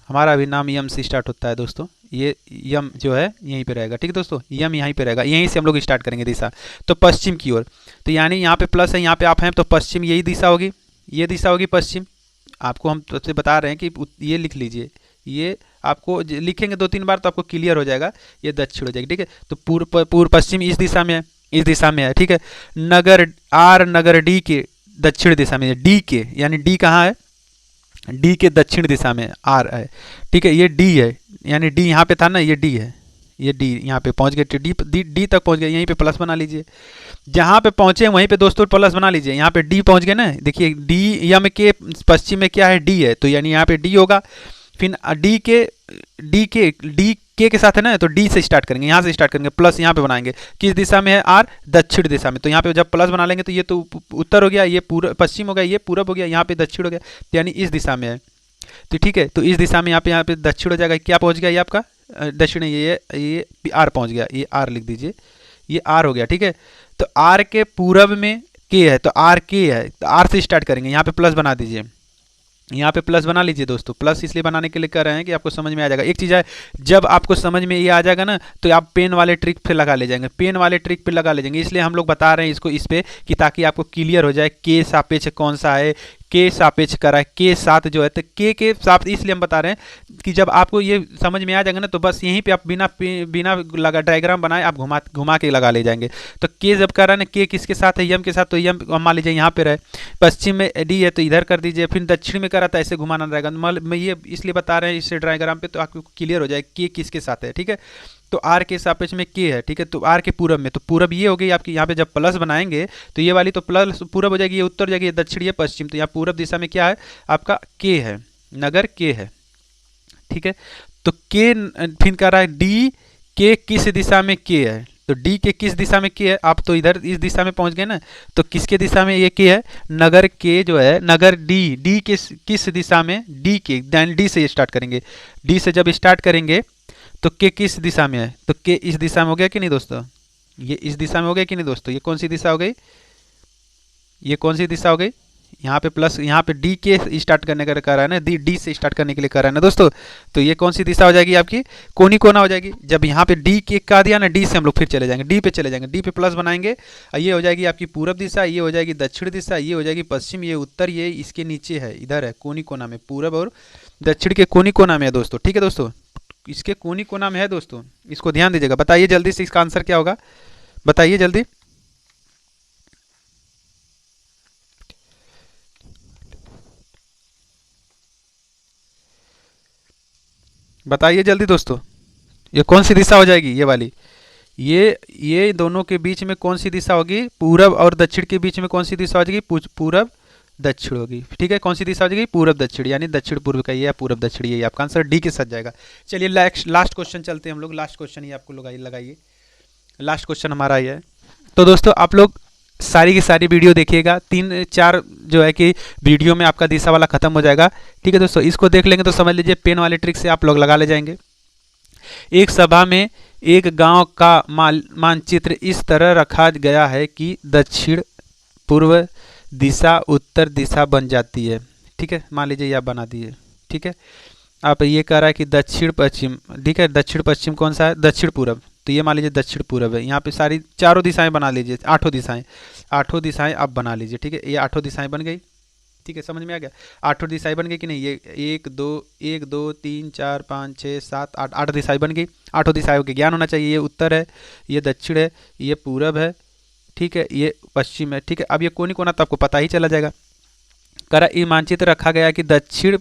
हमारा भी नाम यम से स्टार्ट होता है दोस्तों, ये यम जो है यहीं पे रहेगा, ठीक है दोस्तों, यम यहीं पे रहेगा, यहीं से हम लोग स्टार्ट करेंगे दिशा, तो पश्चिम की ओर। तो यानी यहाँ पे प्लस है, यहाँ पे आप हैं, तो पश्चिम यही दिशा होगी, ये दिशा होगी पश्चिम। आपको हम सबसे बता रहे हैं कि ये लिख लीजिए, ये आपको लिखेंगे 2-3 बार तो आपको क्लियर हो जाएगा, ये दक्षिण हो जाएगी, ठीक है। तो पूर्व पश्चिम इस दिशा में है, इस दिशा में है, ठीक है। नगर डी के दक्षिण दिशा में, डी के यानी डी कहाँ है, डी के दक्षिण दिशा में आर है, ठीक है। ये डी है, यानी डी यहाँ पे था ना, ये डी है, ये डी यहाँ पे पहुँच गए, डी तक पहुँच गए, यहीं पे प्लस बना लीजिए। जहाँ पे पहुँचे वहीं पे दोस्तों प्लस बना लीजिए। यहाँ पे डी पहुँच गए ना, देखिए डी यम के पश्चिम में क्या है, डी है, तो यानी यहाँ पे डी होगा। फिर डी के साथ है ना, तो डी से स्टार्ट करेंगे, यहाँ से स्टार्ट करेंगे, प्लस यहाँ पे बनाएंगे, किस दिशा में है, आर दक्षिण दिशा में। तो यहाँ पे जब प्लस बना लेंगे तो ये तो उत्तर हो गया, ये पूर्व पश्चिम हो गया, ये पूरब हो गया, यहाँ पे दक्षिण हो गया, यानी इस दिशा में है। तो ठीक है, तो इस दिशा में यहाँ पे दक्षिण हो जाएगा, क्या पहुँच गया ये आपका दक्षिण ये आर पहुंच गया, ये आर लिख दीजिए, ये आर हो गया, ठीक है। तो आर के पूरब में के है, तो आर के है, तो आर से स्टार्ट करेंगे, यहाँ पे प्लस बना दीजिए, यहाँ पे प्लस बना लीजिए दोस्तों। प्लस इसलिए बनाने के लिए कर रहे हैं कि आपको समझ में आ जाएगा। एक चीज़ है, जब आपको समझ में ये आ जाएगा ना, तो आप पेन वाले ट्रिक पे लगा ले जाएंगे, पेन वाले ट्रिक पे लगा ले जाएंगे। इसलिए हम लोग बता रहे हैं इसको इस पे कि ताकि आपको क्लियर हो जाए के सापेक्ष कौन सा है, के सापेक्ष करा है, के साथ जो है, तो के साथ इसलिए हम बता रहे हैं कि जब आपको ये समझ में आ जाएगा ना, तो बस यहीं पे आप बिना लगा डायग्राम बनाए आप घुमा के लगा ले जाएंगे। तो के जब कर रहा है ना, के किसके साथ है, यम के साथ, तो यम मान लीजिए यहाँ पे रहे, पश्चिम में डी है तो इधर कर दीजिए, फिर दक्षिण में करा था ऐसे घुमाना रहेगा। मैं ये इसलिए बता रहे हैं इस डायग्राम पे, तो आपको क्लियर हो जाए के किसके साथ है, ठीक है। तो आर के सापेक्ष में के है, ठीक है। तो आर के पूरब में, तो पूरब ये हो गई आपकी, यहाँ पे जब प्लस बनाएंगे तो ये वाली तो प्लस पूरब हो जाएगी, ये उत्तर हो जाएगी, ये दक्षिण, ये पश्चिम। तो यहाँ पूरब दिशा में क्या है आपका, के है, नगर के है, ठीक है। तो के फिर कह रहा है डी के किस दिशा में के है, तो डी के किस दिशा में के है, आप तो इधर इस दिशा में पहुंच गए ना, तो किसके दिशा में ये के है, नगर के जो है, नगर डी के किस दिशा में, डी के, डी से स्टार्ट करेंगे, डी से जब स्टार्ट करेंगे तो के किस दिशा में है, तो के इस दिशा में हो गया कि नहीं दोस्तों, ये इस दिशा में हो गया कि नहीं दोस्तों, ये कौन सी दिशा हो गई, ये कौन सी दिशा हो गई, यहाँ पे प्लस, यहाँ पे डी के स्टार्ट करने का कर रहा है ना, डी से स्टार्ट करने के लिए कर रहा है ना दोस्तों। तो ये कौन सी दिशा हो जाएगी आपकी, कोनी कोना हो जाएगी। जब यहाँ पे डी के कहा दिया ना, डी से हम लोग फिर चले जाएंगे, डी पे चले जाएंगे, डी पे प्लस बनाएंगे, ये हो जाएगी आपकी पूरब दिशा, ये हो जाएगी दक्षिण दिशा, ये हो जाएगी पश्चिम, ये उत्तर, ये इसके नीचे है, इधर है कोनी कोना में, पूरब और दक्षिण के कोनी कोना में है दोस्तों, ठीक है दोस्तों, इसके कोनी कोना में है दोस्तों, इसको ध्यान दीजिएगा। बताइए जल्दी से इसका आंसर क्या होगा, बताइए जल्दी, बताइए जल्दी दोस्तों, ये कौन सी दिशा हो जाएगी, ये वाली, ये दोनों के बीच में कौन सी दिशा होगी, पूरब और दक्षिण के बीच में कौन सी दिशा हो जाएगी, पूरब दक्षिण होगी, ठीक है। कौन सी दिशा हो जाएगी, पूरब दक्षिण, यानी दक्षिण पूर्व का ये है, पूरब दक्षिण, ये आपका आंसर डी के साथ जाएगा। चलिए लास्ट क्वेश्चन चलते हैं हम लोग, लास्ट क्वेश्चन ही आपको लगाइए, लास्ट क्वेश्चन हमारा ये है। तो दोस्तों आप लोग सारी की सारी वीडियो देखिएगा, 3-4 जो है कि वीडियो में आपका दिशा वाला खत्म हो जाएगा, ठीक है दोस्तों। इसको देख लेंगे तो समझ लीजिए पेन वाले ट्रिक से आप लोग लगा ले जाएंगे। एक सभा में एक गांव का मानचित्र इस तरह रखा गया है कि दक्षिण पूर्व दिशा उत्तर दिशा बन जाती है, ठीक है। मान लीजिए ये आप बना दिए, ठीक है। आप ये कह रहा है कि दक्षिण पश्चिम, ठीक है, दक्षिण पश्चिम कौन सा है, दक्षिण पूरब, तो ये मान लीजिए दक्षिण पूरब है। यहाँ पे सारी चारों दिशाएं बना लीजिए, 8 दिशाएं आप बना लीजिए, ठीक है। ये 8 दिशाएं बन गई, ठीक है, समझ में आ गया। 8 दिशाएं बन गई कि नहीं, ये 1 2 3 4 5 6 7 8 दिशाएं बन गई। 8 दिशाओं के ज्ञान होना चाहिए, ये उत्तर है, ये दक्षिण है, ये पूरब है, ठीक है, ये पश्चिम है, ठीक है। अब ये कोनी कोना तो आपको पता ही चला जाएगा। करा ये मानचित्र रखा गया कि दक्षिण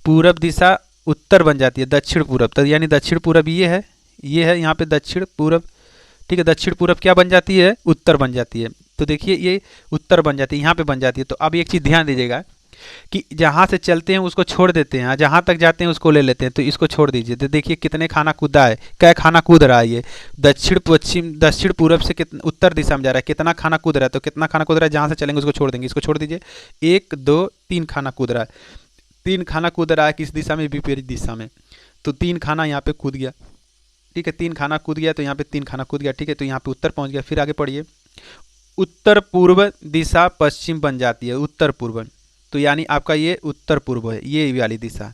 पूरब दिशा उत्तर बन जाती है, दक्षिण पूरब, तो यानी दक्षिण पूरब ये है यहाँ पे दक्षिण पूरब, ठीक है। दक्षिण पूरब क्या बन जाती है, उत्तर बन जाती है। तो देखिए ये उत्तर बन जाती है, यहाँ पे बन जाती है। तो अब एक चीज़ ध्यान दीजिएगा कि जहाँ से चलते हैं उसको छोड़ देते हैं, जहाँ तक जाते हैं उसको ले लेते हैं, तो इसको छोड़ दीजिए। तो देखिए कितने खाना कूदा है, क्या खाना कूद रहा है, ये दक्षिण पश्चिम, दक्षिण पूरब से कितना उत्तर दिशा में जा रहा है, कितना खाना कूद रहा है, तो कितना खाना कूद रहा है, जहाँ से चलेंगे उसको छोड़ देंगे, इसको छोड़ दीजिए। 1 2 3 खाना कूद रहा है, 3 खाना कूद रहा है किस दिशा में, विपरीत दिशा में, तो 3 खाना यहाँ पे कूद गया, ठीक है। 3 खाना कूद गया तो यहाँ पे 3 खाना कूद गया, ठीक है। तो यहाँ पे उत्तर पहुँच गया। फिर आगे पढ़िए, उत्तर पूर्व दिशा पश्चिम बन जाती है, उत्तर पूर्व, तो यानी आपका ये उत्तर पूर्व है, ये वाली दिशा,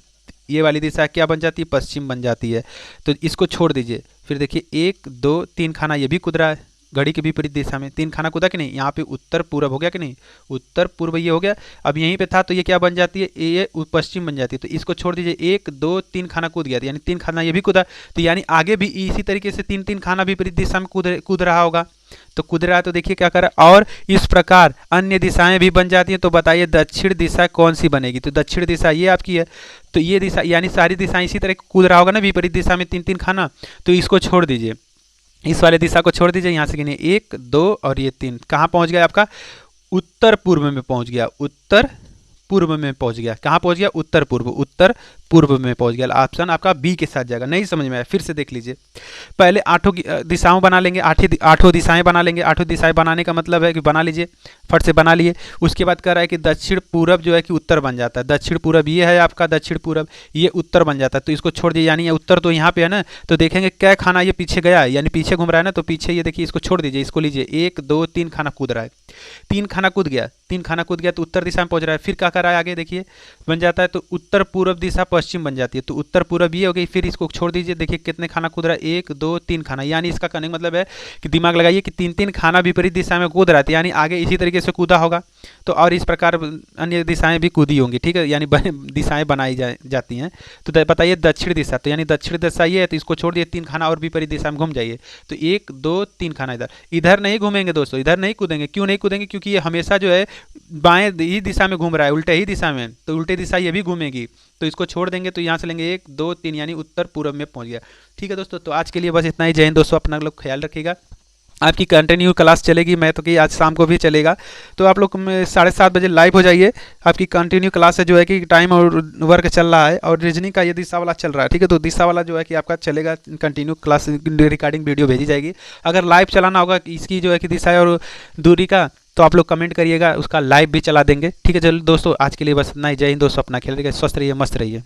ये वाली दिशा क्या बन जाती है, पश्चिम बन जाती है। तो इसको छोड़ दीजिए। फिर देखिए 1 2 3 खाना ये भी कूद रहा है, घड़ी के विपरीत दिशा में 3 खाना कूदा कि नहीं, यहाँ पे उत्तर पूर्व हो गया कि नहीं, उत्तर पूर्व ये हो गया। अब यहीं पे था तो ये क्या बन जाती है, ये पश्चिम बन जाती है। तो इसको छोड़ दीजिए, 1 2 3 खाना कूद गया, यानी 3 खाना ये भी कूदा, तो यानी आगे भी इसी तरीके से 3 खाना विपरीत दिशा में कूद रहा होगा। तो कूद रहा है तो देखिए क्या कर रहा है, और इस प्रकार अन्य दिशाएं भी बन जाती हैं। तो बताइए दक्षिण दिशा कौन सी बनेगी, तो दक्षिण दिशा ये आपकी है, तो ये दिशा यानी सारी दिशाएं इसी तरह कूद रहा होगा ना, विपरीत दिशा में 3 खाना, तो इसको छोड़ दीजिए, इस वाले दिशा को छोड़ दीजिए। यहाँ से गिनिए 1 2 और ये 3, कहाँ पहुँच गया आपका, उत्तर पूर्व में पहुँच गया, उत्तर पूर्व में पहुँच गया, कहाँ पहुँच गया, उत्तर पूर्व, उत्तर पूर्व में पहुंच गया। ऑप्शन आपका बी के साथ जाएगा। नहीं समझ में आया फिर से देख लीजिए। पहले आठों दिशाओं बना लेंगे, आठों दिशाएं बना लेंगे। आठों दिशाएं बनाने का मतलब है कि बना लीजिए, फट से बना लिए। उसके बाद कह रहा है कि दक्षिण पूरब जो है कि उत्तर बन जाता है। दक्षिण पूरब ये है आपका, दक्षिण पूरब ये उत्तर बन जाता है। तो इसको छोड़ दीजिए, यानी ये उत्तर तो यहाँ पे है ना, तो देखेंगे क्या खाना ये पीछे गया है, यानी पीछे घूम रहा है ना, तो पीछे ये देखिए, इसको छोड़ दीजिए, इसको लीजिए। 1 2 3 खाना कूद रहा है, 3 खाना कूद गया, 3 खाना कूद गया तो उत्तर दिशा में पहुंच रहा है। फिर क्या कर रहा है आगे देखिए, बन जाता है तो उत्तर पूर्व दिशा पश्चिम बन जाती है। तो उत्तर पूर्व ये हो गई। फिर इसको छोड़ दीजिए, देखिए कितने खाना कूद रहा है, 1 2 3 खाना, यानी इसका कहने का मतलब है कि दिमाग लगाइए कि 3 खाना विपरीत दिशा में कूद रहा है, यानी आगे इसी तरीके से कूदा होगा। तो और इस प्रकार अन्य दिशाएं भी कूदी होंगी, ठीक है, यानी दिशाएं बनाई जाती हैं। तो बताइए दक्षिण दिशा, तो यानी दक्षिण दिशा ये है, तो इसको छोड़ दिए, 3 खाना और विपरीत दिशा में घूम जाइए। तो 1 2 3 खाना इधर, इधर नहीं घूमेंगे दोस्तों, इधर नहीं कूदेंगे। क्यों नहीं कूदेंगे? क्योंकि ये हमेशा जो है बाएं ही दिशा में घूम रहा है, उल्टे ही दिशा में, तो उल्टे दिशा ये भी घूमेगी। तो इसको छोड़ देंगे, तो यहाँ से लेंगे 1 2 3, यानी उत्तर पूर्व में पहुंच गया। ठीक है दोस्तों, तो आज के लिए बस इतना ही। जय हिंद दोस्तों, अपना लोग ख्याल रखिएगा। आपकी कंटिन्यू क्लास चलेगी, मैं तो कि आज शाम को भी चलेगा, तो आप लोग 7:30 बजे लाइव हो जाइए। आपकी कंटिन्यू क्लास है जो है कि टाइम और वर्क चल रहा है, और रीजनिंग का ये दिशा वाला चल रहा है, ठीक है। तो दिशा वाला जो है कि आपका चलेगा, कंटिन्यू क्लास रिकॉर्डिंग वीडियो भेजी जाएगी। अगर लाइव चलाना होगा इसकी जो है कि दिशा और दूरी का, तो आप लोग कमेंट करिएगा, उसका लाइव भी चला देंगे, ठीक है। चलो दोस्तों, आज के लिए बस इतना ही। जय हिंद दोस्तों, अपना ख्याल रखिए, स्वस्थ रहिए, मस्त रहिए।